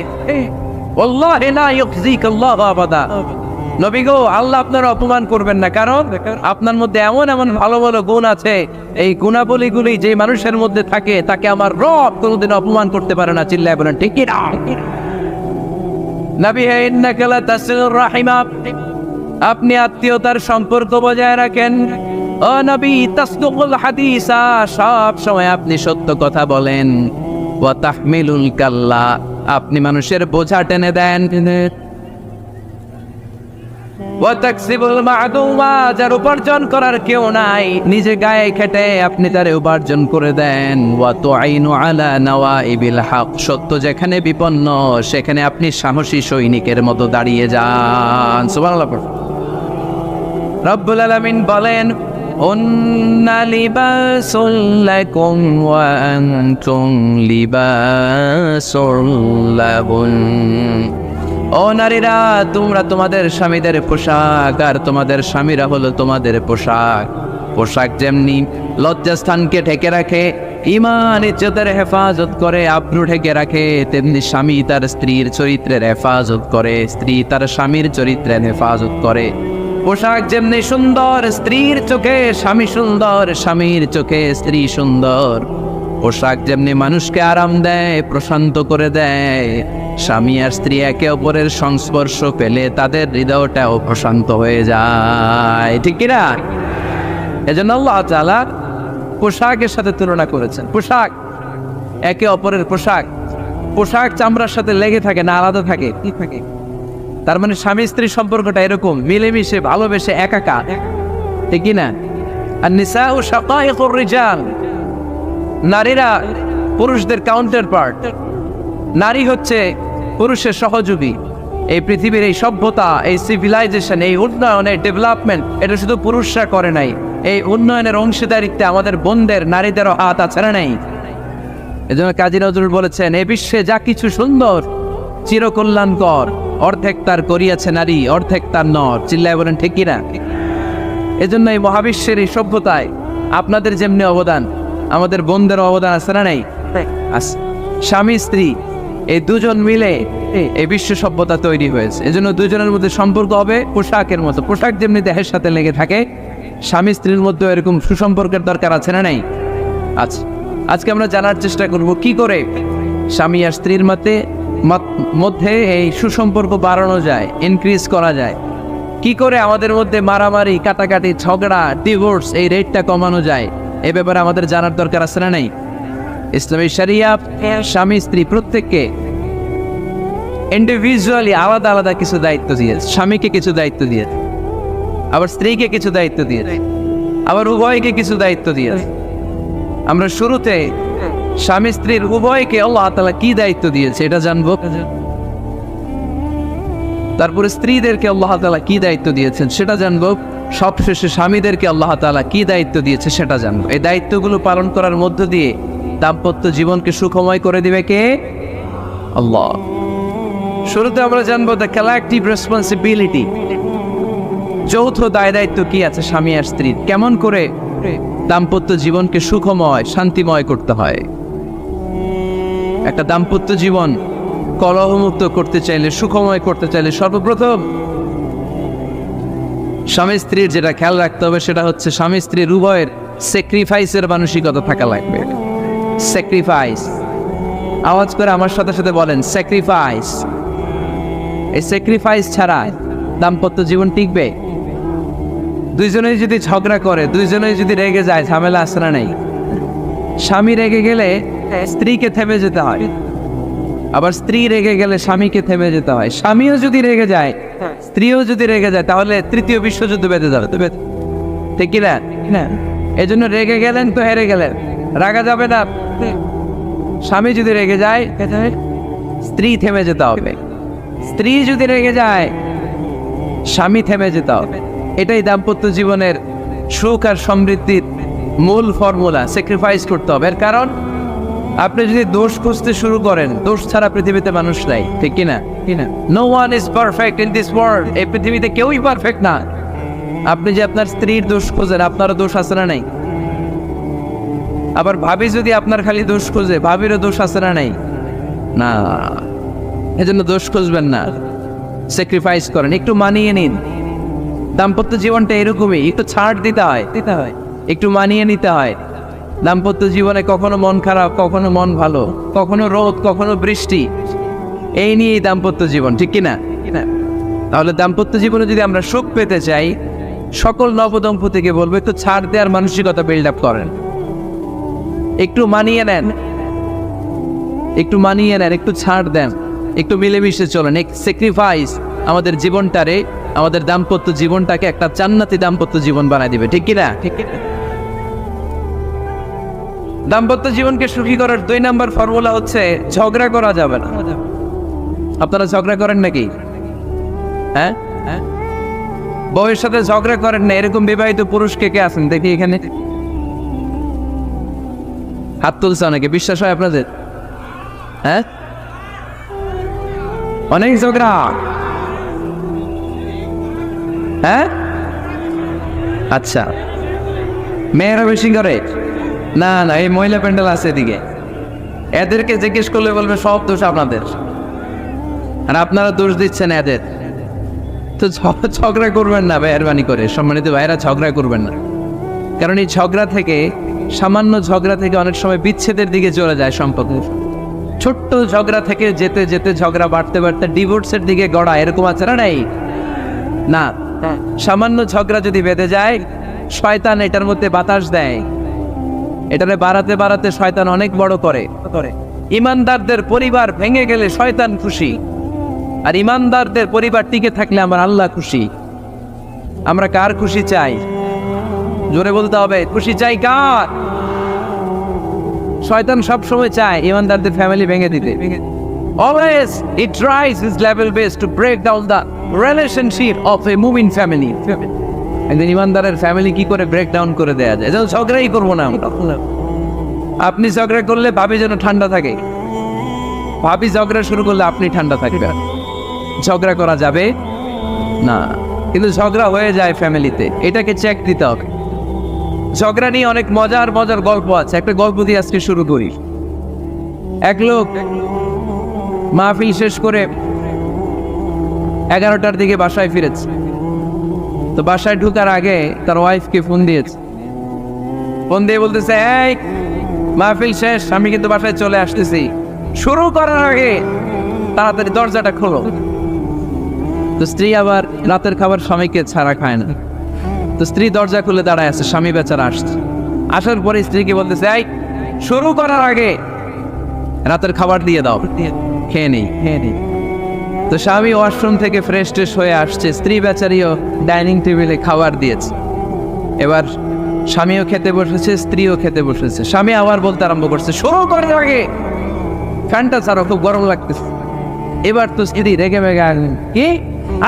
ওয়াল্লাহি লা ইউখজিকাল্লাহু আবাদা। নবী গো, আল্লাহ আপনার অপমান করবেন না, কারণ আপনার মধ্যে এমন এমন ভালো ভালো গুণ আছে, এই গুণাবলীগুলি যে মানুষের মধ্যে থাকে তাকে আমার রব কোনোদিন অপমান করতে পারে না। চিল্লায় বলেন ঠিক কি না? নবী হে, ইন্নাকা লা তাসিলুর রাহিমা, আপনি আত্মীয়তার সম্পর্ক বজায় রাখেন। ও নবী তাসদুকুল হাদিসা, সব সময় আপনি সত্য কথা বলেন। ওয়া তাহমিলুল কাল্লা, আপনি মানুষের বোঝা টেনে দেন। ওয়া তাকসিবুল মা'দুমা, যার উপার্জন করার কেউ নাই, নিজে গায়ে খেটে আপনি তারে উপার্জন করে দেন। ওয়া তুআইনু আলা নাওয়াইবিল হক, সত্য যেখানে বিপন্ন সেখানে আপনি সাহসী সৈনিকের মতো দাঁড়িয়ে যান। সুবহানাল্লাহ। রব্বুল আলামিন বলেন, উন্না লিবাসুল লাকুম ওয়া আনতুম লিবাসুল লাহুন। ও নারীরা, তোমরা তোমাদের স্বামীদের পোশাক, আর তোমাদের স্বামীরা হলো তোমাদের পোশাক। পোশাক যেমনি লজ্জাস্থানকে ঢেকে রাখে, ঈমান ইজ্জতের হেফাজত করে, আব্রু ঢেকে রাখে, তেমনি স্বামী তার স্ত্রীর চরিত্রের হেফাজত করে, স্ত্রী তার স্বামীর চরিত্রের হেফাজত করে। পোশাক যেমনি সুন্দর, স্ত্রীর চোখে স্বামী সুন্দর, স্বামীর চোখে স্ত্রী সুন্দর। পোশাক যেমনি মানুষকে আরাম দেয়, প্রশান্ত করে দেয়, স্বামী আর স্ত্রী একে অপরের সংস্পর্শ পেলে তাদের হৃদয়টাও প্রশান্ত হয়ে যায়, ঠিক কিনা? এজন্য আল্লাহ তাআলা পোশাকের সাথে তুলনা করেছেন। পোশাক একে অপরের পোশাক, পোশাক চামড়ার সাথে লেগে থাকে না, আলাদা থাকে, কি থাকে। তার মানে স্বামী স্ত্রী সম্পর্কটা এরকম মিলেমিশে ভালোবেসে একাকার, ঠিক কিনা? আর নিসাউ শাকাইকুর রিজাল, নারীরা পুরুষদের কাউন্টার পার্ট। নারী হচ্ছে পুরুষের সহযোগী। এই পৃথিবীর এই সভ্যতা, এই সিভিলাইজেশন, এই উন্নয়ন, এই ডেভেলপমেন্ট, এটা শুধু পুরুষরা করে নাই। এই উন্নয়নের অংশীদারিত্বে আমাদের বোনদের, নারীদেরও হাত আছে না নেই? এজন্য কাজী নজরুল বলেছেন, এ বিশ্বে যা কিছু সুন্দর চিরকল্যাণকর, অর্ধেক তার করিয়াছে নারী, অর্ধেক তার নর। চিল্লায় বলেন ঠিক কিনা? এজন্য এই মহাবিশ্বের এই সভ্যতায় আপনাদের যেমনি অবদান, আমাদের বোনদেরও অবদান আছে না নেই? আছে। স্বামী স্ত্রী এই দুজন মিলে এই বিশ্ব সভ্যতা তৈরি হয়েছে। এজন্য দুজনের মধ্যে সম্পর্ক হবে পোশাকের মতো। পোশাক যেমনি দেহের সাথে লেগে থাকে, স্বামী স্ত্রীর মধ্যে এরকম সুসম্পর্কের দরকার আছে না নেই? আচ্ছা, আজকে আমরা জানার চেষ্টা করব কি করে স্বামী আর স্ত্রীর মধ্যে এই সুসম্পর্ক বাড়ানো যায়, ইনক্রিজ করা যায়। কি করে আমাদের মধ্যে মারামারি, কাটাকাটি, ঝগড়া, ডিভোর্স এই রেটটা কমানো যায়, এ ব্যাপারে আমাদের জানার দরকার আছে না নেই? ইসলামী শরিয়া স্বামী স্ত্রী প্রত্যেককে ইন্ডিভিজুয়ালি আলাদা আলাদা কিছু দায়িত্ব দিয়েছে। স্বামীকে কিছু দায়িত্ব দিয়েছে, আবার স্ত্রীকে কিছু দায়িত্ব দিয়েছে, আবার উভয়কে কিছু দায়িত্ব দিয়েছে। আমরা শুরুতে স্বামী স্ত্রীর উভয়কে আল্লাহ তাআলা কি দায়িত্ব দিয়েছে এটা জানবো। তারপরে স্ত্রীদেরকে আল্লাহ তাআলা কি দায়িত্ব দিয়েছেন সেটা জানবো। সবশেষে স্বামীদেরকে আল্লাহ তাআলা কি দায়িত্ব দিয়েছে সেটা জানবো। এই দায়িত্বগুলো পালন করার মধ্য দিয়ে দাম্পত্য জীবনকে সুখময় করে দিবে কে? আল্লাহ। শুরুতে আমরা জানবো দ্য কালেকটিভ রেসপন্সিবিলিটি, যৌথ দায় দায়িত্ব কি আছে স্বামী আর স্ত্রীর, কেমন করে দাম্পত্য জীবনকে সুখময়, শান্তিময় করতে হয়। একটা দাম্পত্য জীবন কলহমুক্ত করতে চাইলে, সুখময় করতে চাইলে সর্বপ্রথম স্বামী স্ত্রীর যেটা খেয়াল রাখতে হবে সেটা হচ্ছে স্বামী স্ত্রীর উভয়ের স্যাক্রিফাইসের মানসিকতা থাকা লাগবে। স্যাক্রিফাইস, আওয়াজ করে আমার সাথে সাথে বলেন স্যাক্রিফাইস। এই স্যাক্রিফাইস ছাড়া দাম্পত্য জীবন টিকবে? দুইজনেই যদি ঝগড়া করে, দুইজনেই যদি রেগে যায়, ঝামেলা আসে না নেই? স্বামী রেগে গেলে স্ত্রীকে থেমে যেতে হয়, আবার স্ত্রী রেগে গেলে স্বামীকে থেমে যেতে হয়। স্বামীও যদি রেগে যায়, স্ত্রীও যদি রেগে যায়, তাহলে তৃতীয় বিশ্বযুদ্ধ বেঁধে যাবে, ঠিক কিনা? এই জন্য রেগে গেলেন তো হেরে গেলেন, রাগা যাবে না। স্বামী যদি রেগে যায়, স্ত্রী থেমে যেতে হবে। স্ত্রী যদি রেগে যায়, স্বামী থেমে যেতে হবে। এটাই দাম্পত্য জীবনের সুখ আর সমৃদ্ধির মূল ফর্মুলা। স্যাক্রিফাইস করতে হবে। এর কারণ আপনি যদি দোষ খুঁজতে শুরু করেন, দোষ ছাড়া পৃথিবীতে মানুষ নাই, ঠিক কিনা? No one is perfect in this world. এই পৃথিবীতে কেউই পারফেক্ট না। আপনি যে আপনার স্ত্রীর দোষ খোঁজেন, আপনারও দোষ আছে না নাই? আবার ভাবি যদি আপনার খালি দোষ খোঁজে, ভাবিরও দোষ আছে না নাই? না, এজন্য দোষ খুঁজবেন না, স্যাক্রিফাইস করেন, একটু মানিয়ে নিন। দাম্পত্য জীবনটা এরকমই, একটু ছাড় দিতে হয়, একটু মানিয়ে নিতে হয়। দাম্পত্য জীবনে কখনো মন খারাপ, কখনো মন ভালো, কখনো রোদ, কখনো বৃষ্টি, এই নিয়েই দাম্পত্য জীবন, ঠিক কিনা? তাহলে দাম্পত্য জীবনে যদি আমরা সুখ পেতে চাই, সকল নবদম্পতিকে বলবো একটু ছাড় দেওয়ার মানসিকতা বিল্ড আপ করেন, একটু মানিয়ে নেন, একটু ছাড় দেন, একটু মিলেমিশে চলেন, এক স্যাক্রিফাইস আমাদের জীবনটারে, আমাদের দাম্পত্য জীবনটাকে একটা জান্নাতি দাম্পত্য জীবন বানায় দিবে, ঠিক কিনা? দাম্পত্য জীবনকে সুখী করার 2 নাম্বার ফর্মুলা হচ্ছে ঝগড়া করা যাবে না। আপনারা ঝগড়া করেন নাকি? হ্যাঁ, বউয়ের সাথে ঝগড়া করেন না এরকম বিবাহিত পুরুষ কে কে আছেন দেখি এখানে? হাত তুলছে অনেকে, বিশ্বাস হয় আপনাদের? হ্যাঁ, অনেক ঝগড়া। হ্যাঁ, আচ্ছা, মেয়েরা বেশি করে? না না, এই মহিলা প্যান্ডেল আছে এদিকে, এদেরকে জিজ্ঞেস করলে বলবে সব দোষ আপনাদের, আর আপনারা দোষ দিচ্ছেন এদের। তো ঝগড়া করবেন না মেহরবানি করে, সম্মানিত ভাইরা, ঝগড়া করবেন না। কারণ এই ঝগড়া থেকে, সামান্য ঝগড়া থেকে অনেক সময় বিচ্ছেদের দিকে চলে যায় সম্পর্ক। ছোট্ট ঝগড়া থেকে যেতে যেতে ঝগড়া বাড়তে বাড়তে ডিভোর্সের দিকে গড়া, এরকম আছে না? নাই না, সামান্য ঝগড়া যদি বেঁধে যায়, শয়তান এটার মধ্যে বাতাস দেয়, এটারে বাড়াতে বাড়াতে শয়তান অনেক বড় করে। ইমানদারদের পরিবার ভেঙে গেলে শয়তান খুশি, আর ইমানদারদের পরিবার টিকে থাকলে আমার আল্লাহ খুশি। আমরা কার খুশি চাই? জোরে বলতে হবে, খুশি চাই কার? শয়তান সব সময় চায় ইমানদারদের ফ্যামিলি ভেঙে দিতে। Always it tries its level best to break down the relationship of a moving family. একজন ইমানদারের ফ্যামিলি কি করে ব্রেক ডাউন করে দেয়া যায়? যেন ঝগড়াই করবো না আমরা। আপনি ঝগড়া করলে ভাবি যেন ঠান্ডা থাকে, ভাবি ঝগড়া শুরু করলে আপনি ঠান্ডা থাকবেন। ঝগড়া করা যাবে না, কিন্তু ঝগড়া হয়ে যায় ফ্যামিলিতে, এটাকে চেক দিতে হবে। ঝগড়া নিয়ে অনেক মজার মজার গল্প আছে, একটা গল্প দিয়ে আজকে শুরু করি। এক লোক মাহফিল শেষ করে 11টার দিকে বাসায় ফিরেছে। তো বাসায় ঢুকার আগে তার ওয়াইফকে ফোন দিয়েছে, ফোন দিয়ে বলতেছে, এই মাহফিল শেষ, আমি কিন্তু বাসায় চলে আসতেছি, শুরু করার আগে তাড়াতাড়ি দরজাটা খোলো। তো স্ত্রী আবার রাতের খাবার স্বামীকে ছাড়া খায় না, তো স্ত্রী দরজা খুলে দাঁড়ায় আছে, স্বামী বেচারা আসছে। আসার পরে স্ত্রীকে বলতেছে, এই শুরু করার আগে রাতের খাবার দিয়ে দাও, খেয়ে নেই। তো স্বামী ওয়াশরুম থেকে ফ্রেশ ট্রেশ হয়ে আসছে, স্ত্রী বেচারিও ডাইনিং টেবিলে খাবার দিয়েছে। এবার স্বামীও খেতে বসেছে, স্ত্রীও খেতে বসেছে। স্বামী আবার বলতে আরম্ভ করছে, শুরু করার আগে ফ্যানটা ছাড়ো, খুব গরম লাগতেছে। এবার তো স্ত্রী রেগে মেগে আসলেন, কি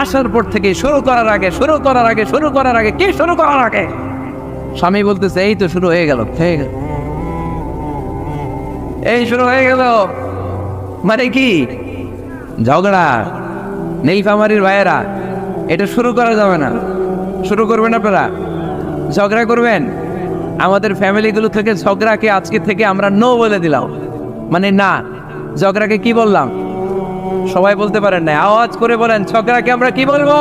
আসার পর থেকে শুরু করার আগে কি শুরু করার আগে? স্বামী বলতেছে, এই তো শুরু হয়ে গেল, এই শুরু হয়ে গেল। মানে কি? ঝগড়া। নীলফামারীর ভাইয়েরা, এটা শুরু করা যাবে না। শুরু করবেন আপনারা, ঝগড়া করবেন। আমাদের ফ্যামিলিগুলো থেকে ঝগড়াকে আজকে থেকে আমরা নো বলে দিলাম, মানে না। ঝগড়াকে কি বললাম? সবাই বলতে পারেন না, আওয়াজ করে বলেন, ঝগড়াকে আমরা কি বলবো?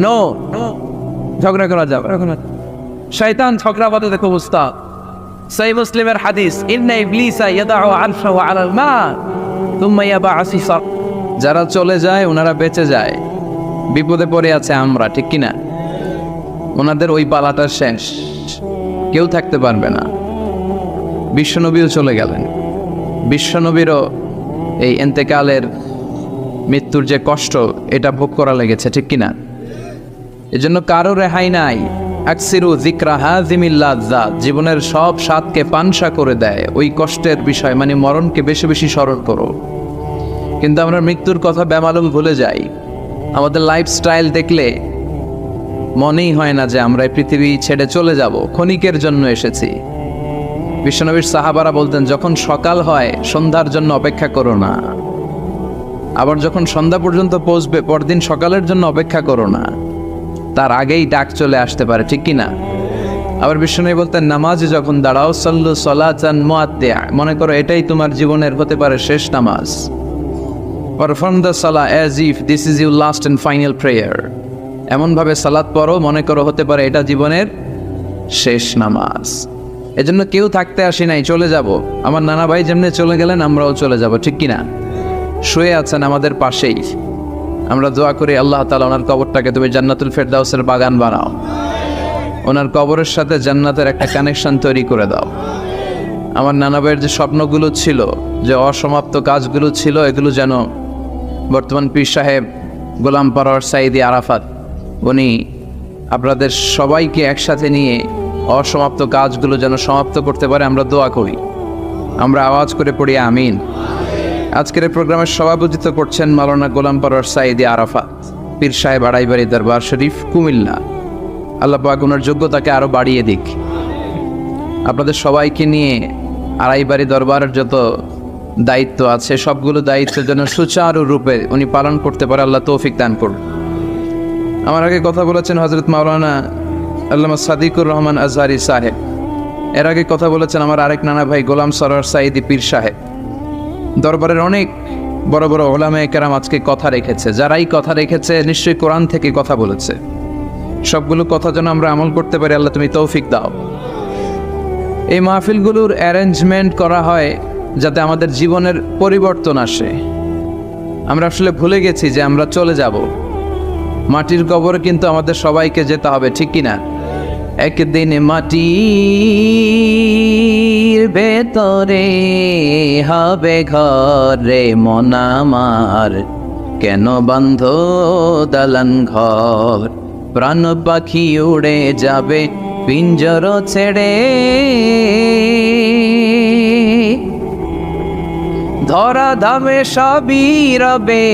নো। ঝগড়া করা যাবে। শয়তান ঝগড়া বাঁধাতে খুব উস্তাদ। সহিহ মুসলিমের হাদিস, ইন্না ইবলিসা ইয়াদাউ আরশাহু আলাল মা তুম্মা ইয়াবআসু। যারা চলে যায় ওনারা বেঁচে যায়, বিপদে পড়ে আছে আমরা, ঠিক কিনা? ওনাদের ওই পালাটা শেষ, কেউ থাকতে পারবে না। বিশ্বনবীও চলে গেলেন, বিশ্বনবীরও এই এন্তেকালের মৃত্যুর যে কষ্ট, এটা ভোগ করা লেগেছে, ঠিক কিনা? এজন্য কারো রেহাই নাই। আকসিরু যিকরা হাযিমিল লাযযাত, জীবনের সব স্বাদকে পানসা করে দেয় ওই কষ্টের বিষয়, মানে মরণকে বেশি বেশি স্মরণ করো। কিন্তু আমরা মৃত্যুর কথা বেমালুম ভুলে যাই। আমাদের লাইফস্টাইল দেখলে মনেই হয় না যে আমরা এই পৃথিবী ছেড়ে চলে যাব, ক্ষণিকের জন্য এসেছি। বিশ্বনবীর সাহাবারা বলতেন, যখন সকাল হয় সন্ধ্যার জন্য অপেক্ষা করো না, আবার যখন সন্ধ্যা পর্যন্ত পৌঁছবে পরদিন সকালের জন্য অপেক্ষা করো না, তার আগেই ডাক চলে আসতে পারে, ঠিক কিনা? আবার বিশ্বনবী বলতেন, নামাজে যখন দাঁড়াও, সাল্লু সালাতান মুআত্তিআ, মনে করো এটাই তোমার জীবনের হতে পারে শেষ নামাজ। Perform the Salah as if this is your last and final prayer, এমনভাবে সালাত পড়ো মনে করো হতে পারে এটা জীবনের শেষ নামাজ। এজন্য কেউ থাকতে আসি নাই, চলে যাব। আমার নানা ভাই যেমনি চলে গেলেন আমরাও চলে যাব, ঠিক কিনা? শুয়ে আছেন আমাদের পাশেই, আমরা দোয়া করি আল্লাহ তাআলা ওনার কবরটাকে তুমি জান্নাতুল ফেরদাউসের বাগান বানাও, ওনার কবরের সাথে জান্নাতের একটা কানেকশন তৈরি করে দাও। আমার নানা ভাইয়ের যে স্বপ্নগুলো ছিল, যে অসমাপ্ত কাজগুলো ছিল, এগুলো যেন বর্তমান পীর সাহেব গোলাম পরওয়ার সাঈদী আরাফাত উনি আপনাদের সবাইকে একসাথে নিয়ে অসমাপ্ত কাজগুলো যেন সমাপ্ত করতে পারে, আমরা দোয়া করি। আমরা আওয়াজ করে পড়ি আমিন। আজকের এই প্রোগ্রামের সভাপতিত্ব করছেন মাওলানা গোলাম পরওয়ার সাঈদী আরাফাত, পীর সাহেব আড়াইবাড়ি দরবার শরীফ, কুমিল্লা। আল্লাহ পাক ওনার যোগ্যতাকে আরও বাড়িয়ে দিক। আপনাদের সবাইকে নিয়ে আড়াইবাড়ি দরবারের যত দায়িত্ব আছে সবগুলো দায়িত্বের জন্য সুচারুরূপে উনি পালন করতে পারে, আল্লাহ তৌফিক দান করুন। আমার আগে কথা বলেছেন হযরত মাওলানা আল্লামা সাদিকুর রহমান আজহারি সাহেব, এর আগে কথা বলেছেন আমার আরেক নানা ভাই গোলাম সরওয়ার সাঈদী পীর সাহেব। দরবারের অনেক বড় বড় উলামায়ে কেরাম আজকে কথা রেখেছে, যারাই কথা রেখেছে নিশ্চয়ই কোরআন থেকে কথা বলেছে। সবগুলো কথা যেন আমরা আমল করতে পারি, আল্লাহ তুমি তৌফিক দাও। এই মাহফিলগুলোর অ্যারেঞ্জমেন্ট করা হয় যাতে আমাদের জীবনের পরিবর্তন আসে। আমরা আসলে ভুলে গেছি যে আমরা চলে যাব, মাটির কবরে কিন্তু আমাদের সবাইকে যেতে হবে, ঠিক কিনা? একদিন মাটির ভেতরে হবে ঘরে মন আমার, কেন বন্ধ দালান ঘর, প্রাণ পাখি উড়ে যাবে পিঞ্জর ছেড়ে, ধরা ধামে সবই রবে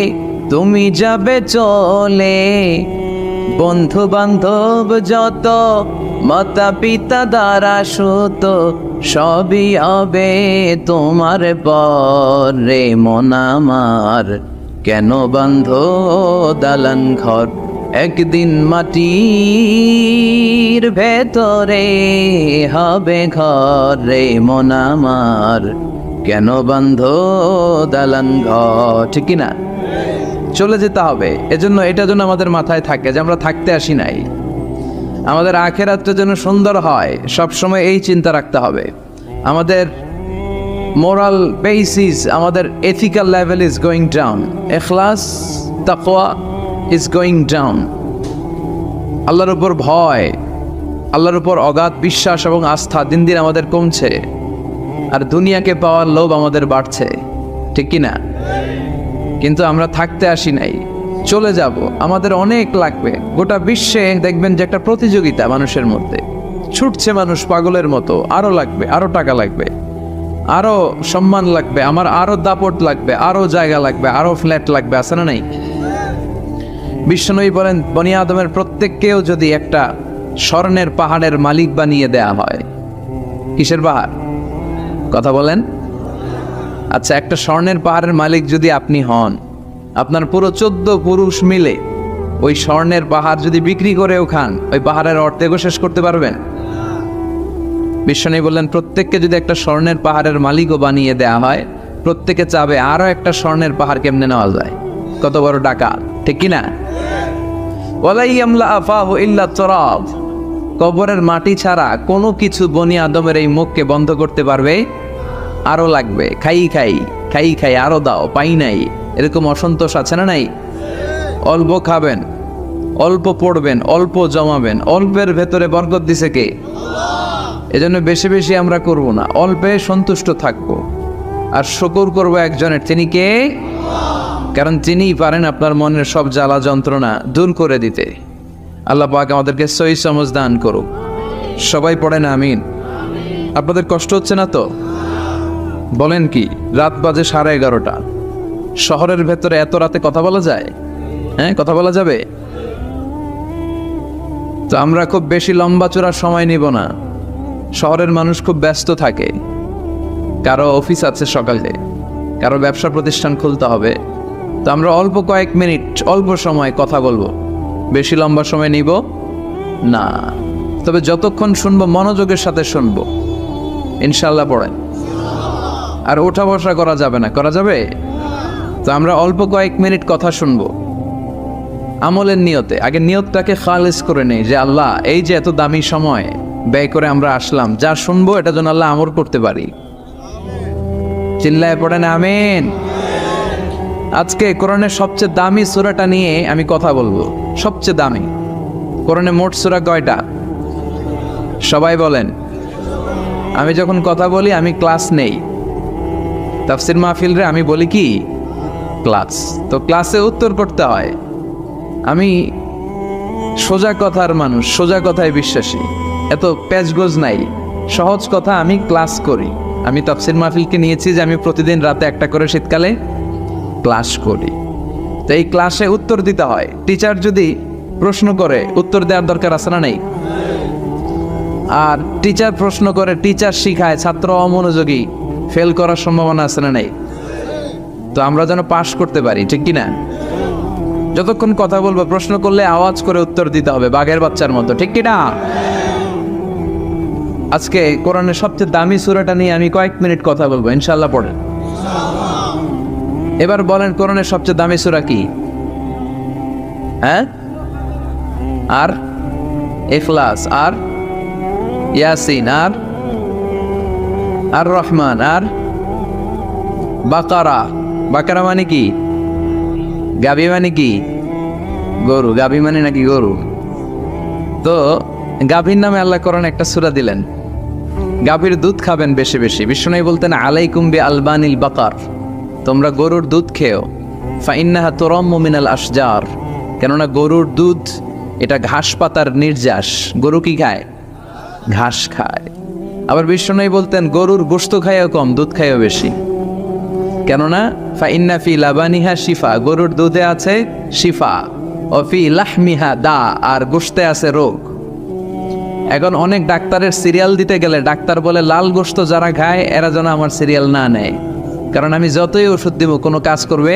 তুমি যাবে চলে, বন্ধু বান্ধব যত মাতা পিতা দ্বারা সুত সবই হবে তোমার পরে মন আমার, কেন বন্ধ দালান ঘর, একদিন মাটির ভেতরে হবে ঘরে মন আমার, কেন বন্ধ দালান ঘর, ঠিক কিনা? চলে যেতে হবে। এজন্য এটা যেন আমাদের মাথায় থাকে যে আমরা থাকতে আসি নাই, আমাদের আখিরাতটা যেন সুন্দর হয়, সবসময় এই চিন্তা রাখতে হবে। আমাদের মোরাল বেসিস, আমাদের ethical level is going down, ইখলাস তাকওয়া ইজ গোয়িং ডাউন। আল্লাহর উপর ভয়, আল্লাহর উপর অগাধ বিশ্বাস এবং আস্থা দিন দিন আমাদের কমছে, আর দুনিয়াকে পাওয়ার লোভ আমাদের বাড়ছে, ঠিক কিনা? কিন্তু আমরা থাকতে আসি নাই, চলে যাব। আমাদের অনেক লাগবে। গোটা বিশ্বে দেখবেন যে একটা প্রতিযোগিতা মানুষের মধ্যে, ছুটছে মানুষ পাগলের মতো, আরো লাগবে, আরো টাকা লাগবে, আরো সম্মান লাগবে, আমার আরো দাপট লাগবে, আরো জায়গা লাগবে, আরো ফ্ল্যাট লাগবে, আছে না নাই? বিশ্বনবী বলেন বনি আদমের প্রত্যেককেও যদি একটা স্বর্ণের পাহাড়ের মালিক বানিয়ে দেয়া হয়, কিসের পাহাড়? কথা বলেন। আচ্ছা, একটা স্বর্ণের পাহাড়ের মালিক যদি আপনি হন, আপনার পুরো 14 পুরুষ মিলে ওই স্বর্ণের পাহাড় যদি বিক্রি করেও খান, ওই পাহাড়ের অর্ধেকও শেষ করতে পারবেন? বিশ্বনবী বললেন প্রত্যেককে যদি একটা স্বর্ণের পাহাড়ের মালিকও বানিয়ে দেয়া হয়, প্রত্যেকে চাবে আরো একটা স্বর্ণের পাহাড় কেমনে নেওয়া যায়। কত বড় ডাকাত, ঠিক কিনা? ওয়ালা ইয়ামলা আফাহু ইল্লা তুরাব, কবরের মাটি ছাড়া কোনো কিছু বনি আদমের এই মুখকে বন্ধ করতে পারবে? আরো লাগবে, খাই খাই খাই খাই, আরো দাও, পাই নাই, এরকম অসন্তোষ আছে না নাই? অল্প খাবেন, অল্প পড়বেন, অল্প জমাবেন, অল্পের ভেতরে বরকত দিছে কে? এজন্য বেশি বেশি আমরা করব না, অল্পে সন্তুষ্ট থাকব, আর শুকর করব একজনের, তিনি কে? কারণ তিনিই পারেন আপনার মনের সব জ্বালা যন্ত্রণা দূর করে দিতে। আল্লাহ পাক আমাদেরকে সহি সমঝ দান করুক। সবাই পড়েন আমিন। আপনাদের কষ্ট হচ্ছে না তো? বলেন কি, রাত বাজে 11:30, শহরের ভেতরে এত রাতে কথা বলা যায়? হ্যাঁ, কথা বলা যাবে? তো আমরা খুব বেশি লম্বা চড়া সময় নিব না। শহরের মানুষ খুব ব্যস্ত থাকে, কারো অফিস আছে সকালে, কারো ব্যবসা প্রতিষ্ঠান খুলতে হবে। তো আমরা অল্প কয়েক মিনিট, অল্প সময় কথা বলবো, বেশি লম্বা সময় নিব না। তবে যতক্ষণ শুনবো মনোযোগের সাথে শুনবো, ইনশাল্লাহ পড়েন। আর ওঠা বসা করা যাবে না, করা যাবে? তো আমরা অল্প কয়েক মিনিট কথা শুনবো আমলের নিয়তে। আগে নিয়তটাকে খালিস করে নেই যে আল্লাহ, এই যে এত দামি সময় ব্যয় করে আমরা আসলাম, যা শুনবো এটা যেন আল্লাহ আমল করতে পারি। চিল্লায় পড়েন আমিন। আজকে কোরআনের সবচেয়ে দামি সূরাটা নিয়ে আমি কথা বলবো। সবচেয়ে দামি কোরআনে মোট সূরা কয়টা? সবাই বলেন। আমি যখন কথা বলি আমি ক্লাস নেই, তাফসির মাহফিলরে আমি বলি কি ক্লাস। তো ক্লাসে উত্তর করতে হয়। আমি সোজা কথার মানুষ, সোজা কথায় বিশ্বাসী, এত প্যাচগোজ নাই, সহজ কথা। আমি ক্লাস করি। আমি তাফসির মাহফিলকে নিয়েছি যে আমি প্রতিদিন রাতে একটা করে শীতকালে ক্লাস করি। তো এই ক্লাসে উত্তর দিতে হয়। টিচার যদি প্রশ্ন করে উত্তর দেওয়ার দরকার আছে না নেই? আর টিচার প্রশ্ন করে, টিচার শিখায়, ছাত্র অমনোযোগী, ফেল করার সম্ভাবনা আছে না নেই? তো আমরা যেন পাস করতে পারি, ঠিক কিনা? যতক্ষণ কথা বলবো, প্রশ্ন করলে আওয়াজ করে উত্তর দিতে হবে, বাঘের বাচ্চার মতো, ঠিক কিনা? আজকে কোরআনের সবচেয়ে দামি সূরাটা নিয়ে আমি কয়েক মিনিট কথা বলবো, ইনশাআল্লাহ। পড়েন। এবার বলেন কোরআনের সবচেয়ে দামি সূরা কি? হ্যাঁ? আর ইখলাস, আর ইয়াসিন, আর রহমান, আর বাকারা। বাকারা মানে কি? গাভী মানে কি? গরু। গাভী মানে নাকি গরু? তো গাভীর নামে আল্লাহ কোরআনে একটা সূরা দিলেন। গাভীর দুধ খাবেন বেশি বেশি। বিষ্ণু বলতেন আলাইকুম বি আলবানিল বাকার, তোমরা গরুর দুধ খেও। ফাইন্নাহা তুরাম্মু মিনাল আশজার, কেননা গরুর দুধ এটা ঘাস পাতার নির্যাস। গরু কি খায়? ঘাস খায়। আবার বিষ্ণু বলতেন গরুর গোশত খায়ও কম, দুধ খায়ও বেশি, কেননা ফাইন্না ফি লাবানিহা শিফা, গরুর দুধে আছে শিফা, ও ফি লাহমিহা দা, আর গোশতে আছে রোগ। এখন অনেক ডাক্তারের সিরিয়াল দিতে গেলে ডাক্তার বলে লাল গোশত যারা খায় এরা যেন আমার সিরিয়াল না নেয়, কারণ আমি যতই ওষুধ দিব কোনো কাজ করবে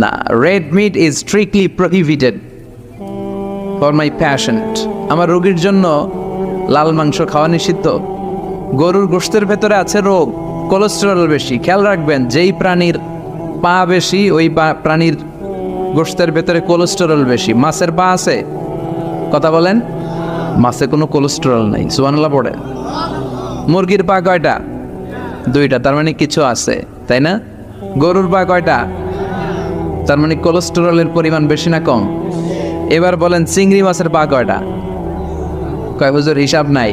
না। Red meat is strictly prohibited for my patient. আমার রোগীর জন্য লাল মাংস খাওয়া নিষিদ্ধ। গরুর গোশতের ভেতরে আছে রোগ, কোলেস্টেরল বেশি। খেয়াল রাখবেন, যেই প্রাণীর পা বেশি ওই প্রাণীর গোশতের ভেতরে কোলেস্টেরল বেশি। মাছের পা আছে? কথা বলেন। মাছে কোনো কোলেস্টেরল নাই, সুবহানাল্লাহ পড়ে। মুরগির পা কয়টা? দুইটা, তার মানে কিছু আছে, তাই না? গরুর পা কয়টা? তার মানে কোলেস্টেরলের পরিমাণ বেশি না কম? এবার বলেন চিংড়ি মাছের পা কয়টা? কয় হুজুর হিসাব নাই।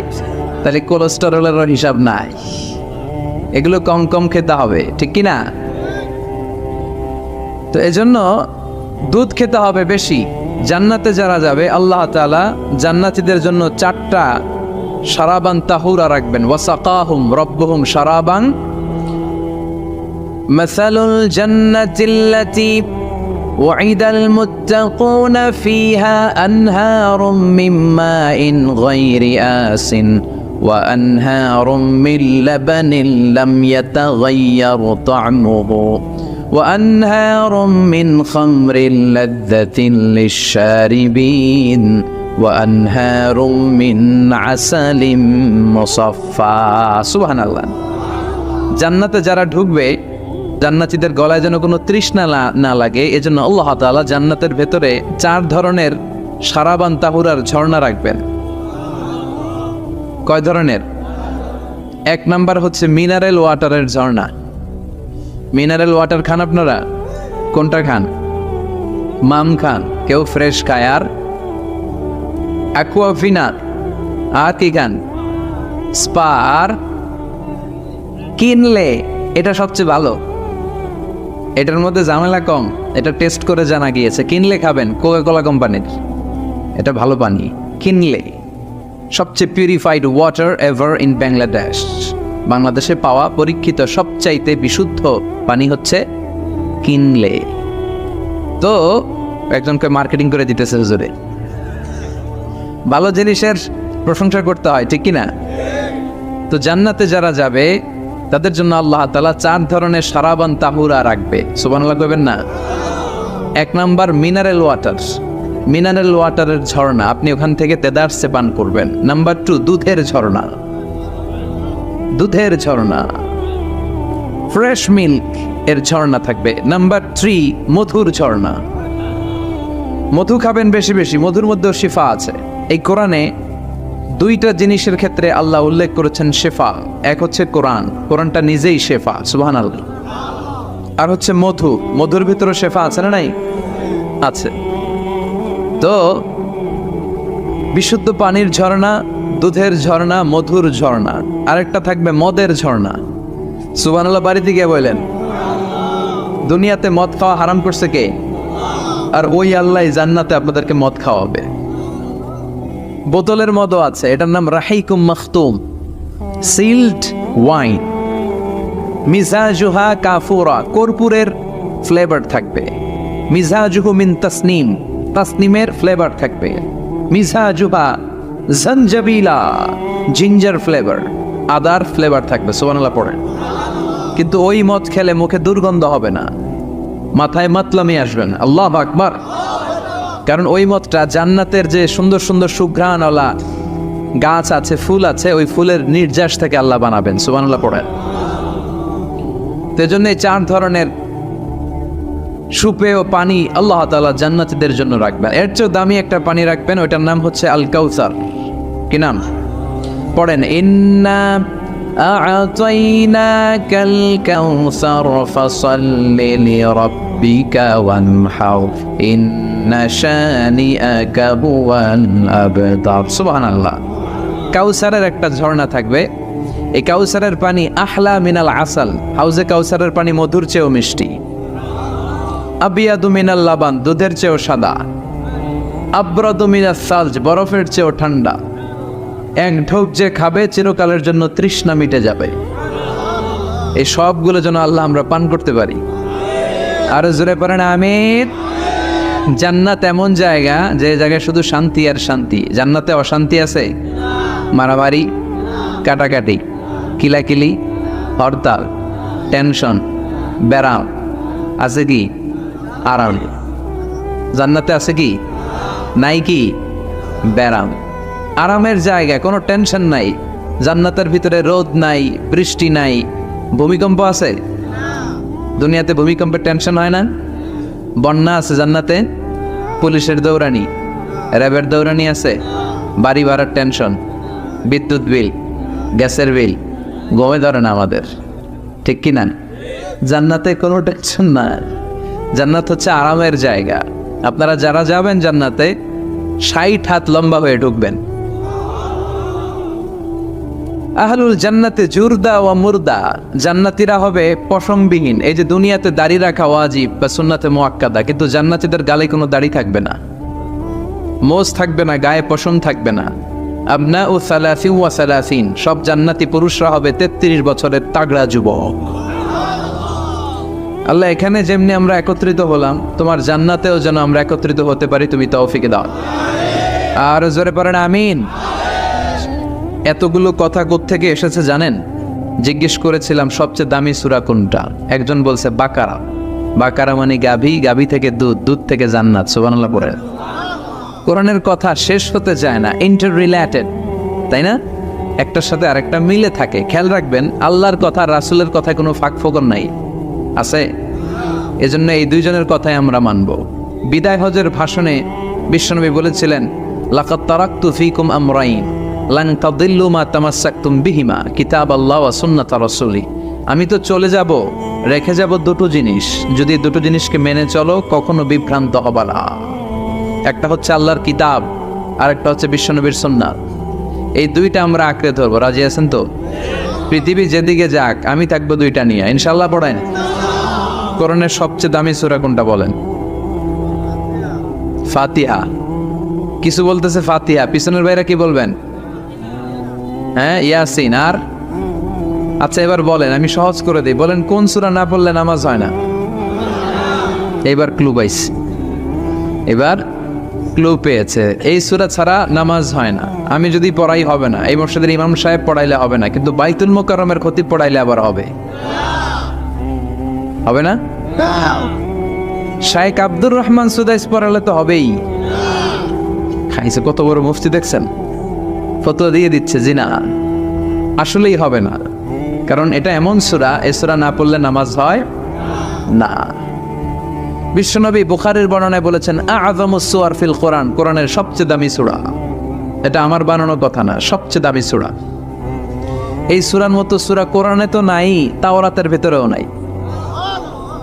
তাহলে কোলেস্টেরলেরও হিসাব নাই। এগুলো কম কম খেতে হবে, ঠিক কি না? তো এজন্য দুধ খেতে হবে বেশি। জান্নাতে যারা যাবে আল্লাহ তাআলা জান্নাতীদের জন্য 4টা শারাবান তাহুরা রাখবেন। ওয়াসাকাহুম রাব্বুহুম শারাবান মাসালুল জান্নাতিল্লাতী ওয়াইদাল মুত্তাকুনা ফিহা আনহারুম মিন মাইন গায়রি আসিন ওয়া আনহারুম মিন লাবানিন লাম ইয়াতাগায়্যার তা'মুহু وأنهار من خمر لذة للشاربين وأنهار من عسل مصفى سبحان الله। জান্নাতে যারা ঢুকবে জান্নাতীদের গলায় যেন কোনো তৃষ্ণা না লাগে, এজন্য আল্লাহ তাআলা জান্নাতের ভেতরে 4 ধরনের শারাবান তাহুরার ঝর্ণা রাখবেন। কয় ধরনের? 1 নাম্বার হচ্ছে মিনারেল ওয়াটারের ঝর্ণা। মিনারেল ওয়াটার খান আপনারা? কোনটা খান? মাম খান, কেউ ফ্রেশ খায়। আর অ্যাকুয়াফিনা, আর কি খান? স্পা। আর কিনলে, এটা সবচেয়ে ভালো, এটার মধ্যে ঝামেলা কম, এটা টেস্ট করে জানা গিয়েছে। কিনলে খাবেন কোকা-কোলা কোম্পানির, এটা ভালো পানি। কিনলে সবচেয়ে purified water ever in Bangladesh. বাংলাদেশে পাওয়া পরীক্ষিত সবচাইতে বিশুদ্ধ পানি হচ্ছে কিনলে। তো একজনকে মার্কেটিং করে দিতেছে হুজুরে। ভালো জিনিসের প্রশংসা করতে হয়, ঠিক কিনা? তো জান্নাতে যারা যাবে তাদের জন্য আল্লাহ তাআলা 4 ধরনের শারাবান তাহুরা রাখবে। সুবহানাল্লাহ কইবেন না? 1 নাম্বার মিনারেল ওয়াটার, মিনারেল ওয়াটারের ঝর্ণা, আপনি ওখান থেকে তেদারসে পান করবেন। নাম্বার 2 দুধের ঝর্ণা, দুধের ঝর্ণা, ফ্রেশ মিল্ক এর ঝর্ণা থাকবে। নাম্বার 3 মধুর ঝর্ণা, মধু খাবেন বেশি বেশি, মধুর মধ্যেও শিফা আছে। এই কোরআনে 2টা জিনিসের ক্ষেত্রে আল্লাহ উল্লেখ করেছেন শেফা। এক হচ্ছে কোরআন, কোরআনটা নিজেই শেফা, সুবহানাল্লাহ। আর হচ্ছে মধু, মধুর ভিতরে শেফা আছে না নাই? আছে। তো বিশুদ্ধ পানির ঝর্ণা, দুধের ঝর্ণা, মধুর ঝর্ণা, আরেকটা থাকবে মদের ঝর্ণা। সুবহানাল্লাহ বাড়িতে গিয়ে বললেন, দুনিয়াতে মদ খাওয়া হারাম করছে কে? আর ওই আল্লাহ জান্নাতে আপনাদেরকে মদ খাওয়াবে। বোতলের মদও আছে, এটার নাম রাহিকুম মাখতুম, সিল্ড ওয়াইন। মিজাজুহা কাফুরা, কর্পূরের ফ্লেভার থাকবে। মিজাজুহু মিন তাসনিম, তাসনিমের ফ্লেভার থাকবে। মিজাজুহা জানজাবিলা, জিঞ্জার ফ্লেভার, আদার ফ্লেভার থাকবে। সুবহানাল্লাহ পড়েন। কিন্তু ওই মদ খেলে মুখে দুর্গন্ধ হবে না, মাথায় মাতলামি আসবে না। আল্লাহু আকবার। কারণ ওই মদটা জান্নাতের যে সুন্দর সুন্দর সুঘ্রাণওয়ালা গাছ আছে, ফুল আছে, ওই ফুলের নির্যাস থেকে আল্লাহ বানাবেন। সুবহানাল্লাহ পড়েন। সেজন্য এই 4 ধরনের সুপেয় পানি আল্লাহ তাআলা জান্নাতীদের জন্য রাখবেন। এর চেয়ে দামি একটা পানি রাখবেন, ওইটার নাম হচ্ছে আল কাউসার। কি নাম? পড়েন, ইন্না আ'তাইনাকাল কাউসার ফাসাল্লি লিরাব্বিকা ওয়ানহার ইন্না শানিআকা হুয়াল আবতার। সুবহানাল্লাহ। কাউসারের একটা ঝর্ণা থাকবে। এই কাউসারের পানি আহলা মিনাল আসাল, হাউজে কাউসারের পানি মধুর চেয়েও মিষ্টি। আবিয়াদু মিনাল লাবান, দুধের চেয়েও সাদা। আবরাদু মিনাস সালজ, বরফের চেয়েও ঠান্ডা। এক ঢোক যে খাবে চিরকালের জন্য তৃষ্ণা মিটে যাবে। এই সবগুলো যেন আল্লাহ আমরা পান করতে পারি। আরো জোরে পড়েন আমিন। জান্নাত এমন জায়গা, যে জায়গায় শুধু শান্তি আর শান্তি। জান্নাতে অশান্তি আছে? মারামারি, কাটাকাটি, কিলাকিলি, হরতাল, টেনশন, ব্যারাম আছে কি? আরাম। জান্নাতে আছে কি? নাই কি? ব্যারাম। আরামের জায়গা, কোনো টেনশন নাই। জান্নাতের ভিতরে রোদ নাই, বৃষ্টি নাই, ভূমিকম্প আছে? দুনিয়াতে ভূমিকম্পের টেনশন হয় না? বন্যা আছে জান্নাতে? পুলিশের দৌড়ানি, র্যাবের দৌড়ানি আছে? বাড়ি ভাড়ার টেনশন, বিদ্যুৎ বিল, গ্যাসের বিল, গমে ধরে না আমাদের, ঠিক কি না? জান্নাতে কোনো টেনশন নাই। জান্নাত হচ্ছে আরামের জায়গা। আপনারা যারা যাবেন জান্নাতে 60 হাত লম্বা হয়ে ঢুকবেন। আহলুল জান্নাতে জুরদা ওয়া মুরদা, জান্নাতীরা হবে পশমবিহীন। এই যে দুনিয়াতে দাড়ি রাখা ওয়াজিব বা সুন্নাতে মুআক্কাদা, কিন্তু জান্নাতীদের গালে কোনো দাড়ি থাকবে না, মোজ থাকবে না, গায়ে পশম থাকবে না। আবনাউ সালাসিন ওয়া সালাসিন, সব জান্নাতি পুরুষরা হবে 33 বছরের তাগড়া যুবক। আল্লাহ, এখানে যেমনি আমরা একত্রিত হলাম, তোমার জান্নাতেও যেন আমরা একত্রিত হতে পারি, তুমি তৌফিক দাও। আর জোরে পড়েন আমিন। এতগুলো কথা কোত্থেকে এসেছে জানেন? জিজ্ঞেস করেছিলাম সবচেয়ে দামি সূরা কোনটা? একজন বলছে বাকারা। বাকারা মানে গাভী, গাভী থেকে দুধ, দুধ থেকে জান্নাত। সুবহানাল্লাহ পড়ে। কোরআনের কথা শেষ হতে চায় না, ইন্টার রিলেটেড, তাই না? একটার সাথে আরেকটা মিলে থাকে। খেয়াল রাখবেন, আল্লাহর কথা রাসূলের কথায় কোনো ফাঁক ফোকর নাই, আছে? এজন্য এই দুইজনের কথাই আমরা মানব। বিদায় হজের ভাষণে বিশ্বনবী বলেছিলেন, লাকাদ তারাকতু ফীকুম আমরাইন লান তাদিল্লু মা তামাসসাকতুম বিহিমা কিতাবাল্লাহ ওয়া সুন্নাতা রাসূলি। আমি তো চলে যাব, রেখে যাব দুটো জিনিস, যদি দুটো জিনিসকে মেনে চলো কখনো বিভ্রান্ত হবে না। একটা হচ্ছে আল্লাহর কিতাব, আর একটা হচ্ছে বিশ্বনবীর সুন্নাত। এই দুইটা আমরা আঁকড়ে ধরবো। রাজি আছেন তো? পৃথিবী যেদিকে যাক, আমি থাকবো দুইটা নিয়ে, ইনশাআল্লাহ। পড়েন, কোরআনের সবচেয়ে দামি সূরা কোনটা বলেন? ফাতিহা। কিছু বলতেছে ফাতিহা, পিছনের বাইরে কি বলবেন? হ্যাঁ, ইয়াসিন। আর আচ্ছা, এবার বলেন, আমি সহজ করে দিই, বলেন কোন সূরা না পড়লে নামাজ হয় না? এবার ক্লু পাইস, এবার ক্লু পেয়েছে। এই সূরা ছাড়া নামাজ হয় না। আমি যদি পড়াই হবে না, এই মসজিদের ইমাম সাহেব পড়াইলে হবে না, কিন্তু বাইতুল মুকাররমের খতিব পড়াইলে আবার হবে। হবে না? শাইখ আব্দুর রহমান সুদাইস পড়ালে তো হবেই। খাইছে কত বড় মুফতি দেখছেন, ফতোয়া দিয়ে দিচ্ছে জি না, আসলেই হবে না। কারণ এটা এমন সূরা, এই সূরা না পড়লে নামাজ হয় না। বিশ্বনবী বুখারীর বর্ণনায় বলেছেন, আ'যামুস সুওয়ার ফিল কোরআন, কোরআনের সবচেয়ে দামি সূরা। এটা আমার বানানো কথা না, সবচেয়ে দামি সূরা। এই সূরার মতো সূরা কোরআনে তো নাই, তাওরাতের ভেতরেও নাই।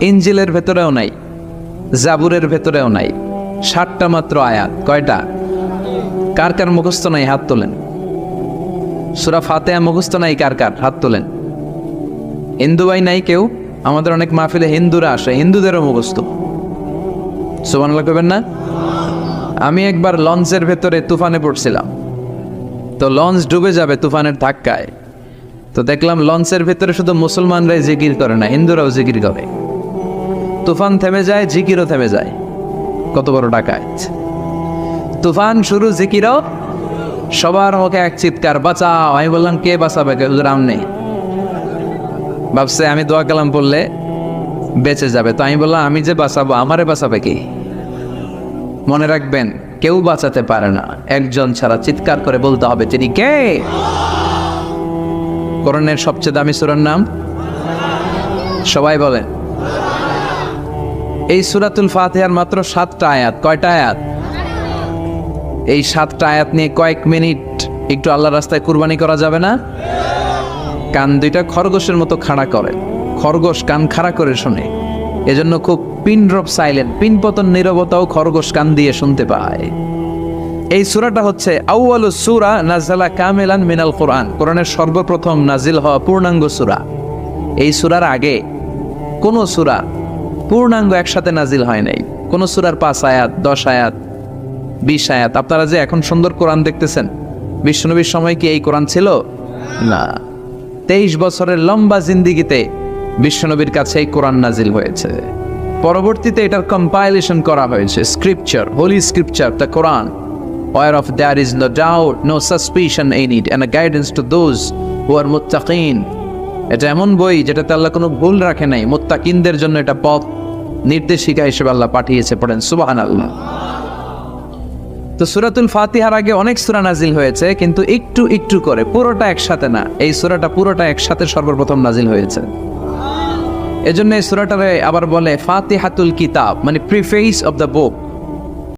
ইনজিলের ভেতরেও নাই, জাবুরের ভেতরেও নাই। 60টা মাত্র আয়াত। কয়টা? কার কার মুখস্থ নাই হাত তোলেন। সূরা ফাতিহা মুখস্থ নাই কার কার হাত তোলেন। হিন্দু ভাই নাই কেউ? আমাদের অনেক মাহফিলে হিন্দুরা আসে, হিন্দুদেরও মুখস্থ। সুবহানাল্লাহ কইবেন না? আমি একবার লঞ্চের ভেতরে তুফানে পড়ছিলাম, তো লঞ্চ ডুবে যাবে তুফানের ধাক্কায়। তো দেখলাম লঞ্চের ভেতরে শুধু মুসলমানরাই জিকির করে না, হিন্দুরাও জিকির করে। তুফান থেমে যায়, জিকিরও থেমে যায়। কত বড় ডাকাত! তুফান শুরু, জিকিরও। সবার মুখে এক চিৎকার, বাঁচাও। আমি বললাম কে বাঁচাবে? হুজুর আমনে। ভাবছে আমি দোয়া কালাম পড়লে বেঁচে যাবে। তো আমি বললাম আমি যে বাঁচাবো, আমারে বাঁচাবে কি? মনে রাখবেন, কেউ বাঁচাতে পারে না, একজন ছাড়া। চিৎকার করে বলতে হবে তিনি কে। কোরআনের সবচেয়ে দামি সূরার নাম সবাই বলেন। এই সূরাতুল ফাতিহার মাত্র 7টা আয়াত। কয়টা আয়াত? এই 7টা আয়াত নিয়ে কয়েক মিনিট একটু আল্লাহর রাস্তায় কুরবানি করা যাবে না? কান দুইটা খরগোশের মতো খাড়া করে, খরগোশ কান খাড়া করে শোনে, এজন্য খুব পিন ড্রপ সাইলেন্ট, পিন পতন নীরবতাও খরগোশ কান দিয়ে শুনতে পায়। এই সূরাটা হচ্ছে আউয়ালুস সূরা নাযালা কামিলান মিনাল কোরআন, কোরআনের সর্বপ্রথম নাজিল হওয়া পূর্ণাঙ্গ সূরা। এই সূরার আগে কোন সূরা পূর্ণাঙ্গ একসাথে নাজিল হয় নাই। কোন সূরার 5 আয়াত, 10 আয়াত, 20 আয়াত। আপনারা যে এখন সুন্দর কোরআন দেখতেছেন, বিশ্বনবীর সময় কি এই কোরআন ছিল? না। 23 বছরের লম্বা জিন্দিগিতে বিশ্বনবীর কাছে এই কোরআন নাজিল হয়েছে। পরবর্তীতে এটার কম্পাইলেশন করা হয়েছে, scripture, holy scripture, the Quran, whereof there is no doubt, no suspicion in it, and a guidance to those who are muttaqin. এটা এমন বই যেটাতে আল্লাহ কোনো ভুল রাখে নাই, মুত্তাকিনদের জন্য এটা পথ নির্দেশিকা হিসেবে আল্লাহ পাঠিয়েছে। পড়েন সুবহানাল্লাহ। তো সূরাতুল ফাতিহার আগে অনেক সূরা নাজিল হয়েছে, কিন্তু একটু একটু করে, পুরোটা একসাথে না। এই সূরাটা পুরোটা একসাথে সর্বপ্রথম নাজিল হয়েছে। এজন্য এই সূরাটারে আবার বলে ফাতিহাতুল কিতাব, মানে প্রিফেস অফ দ্য বুক।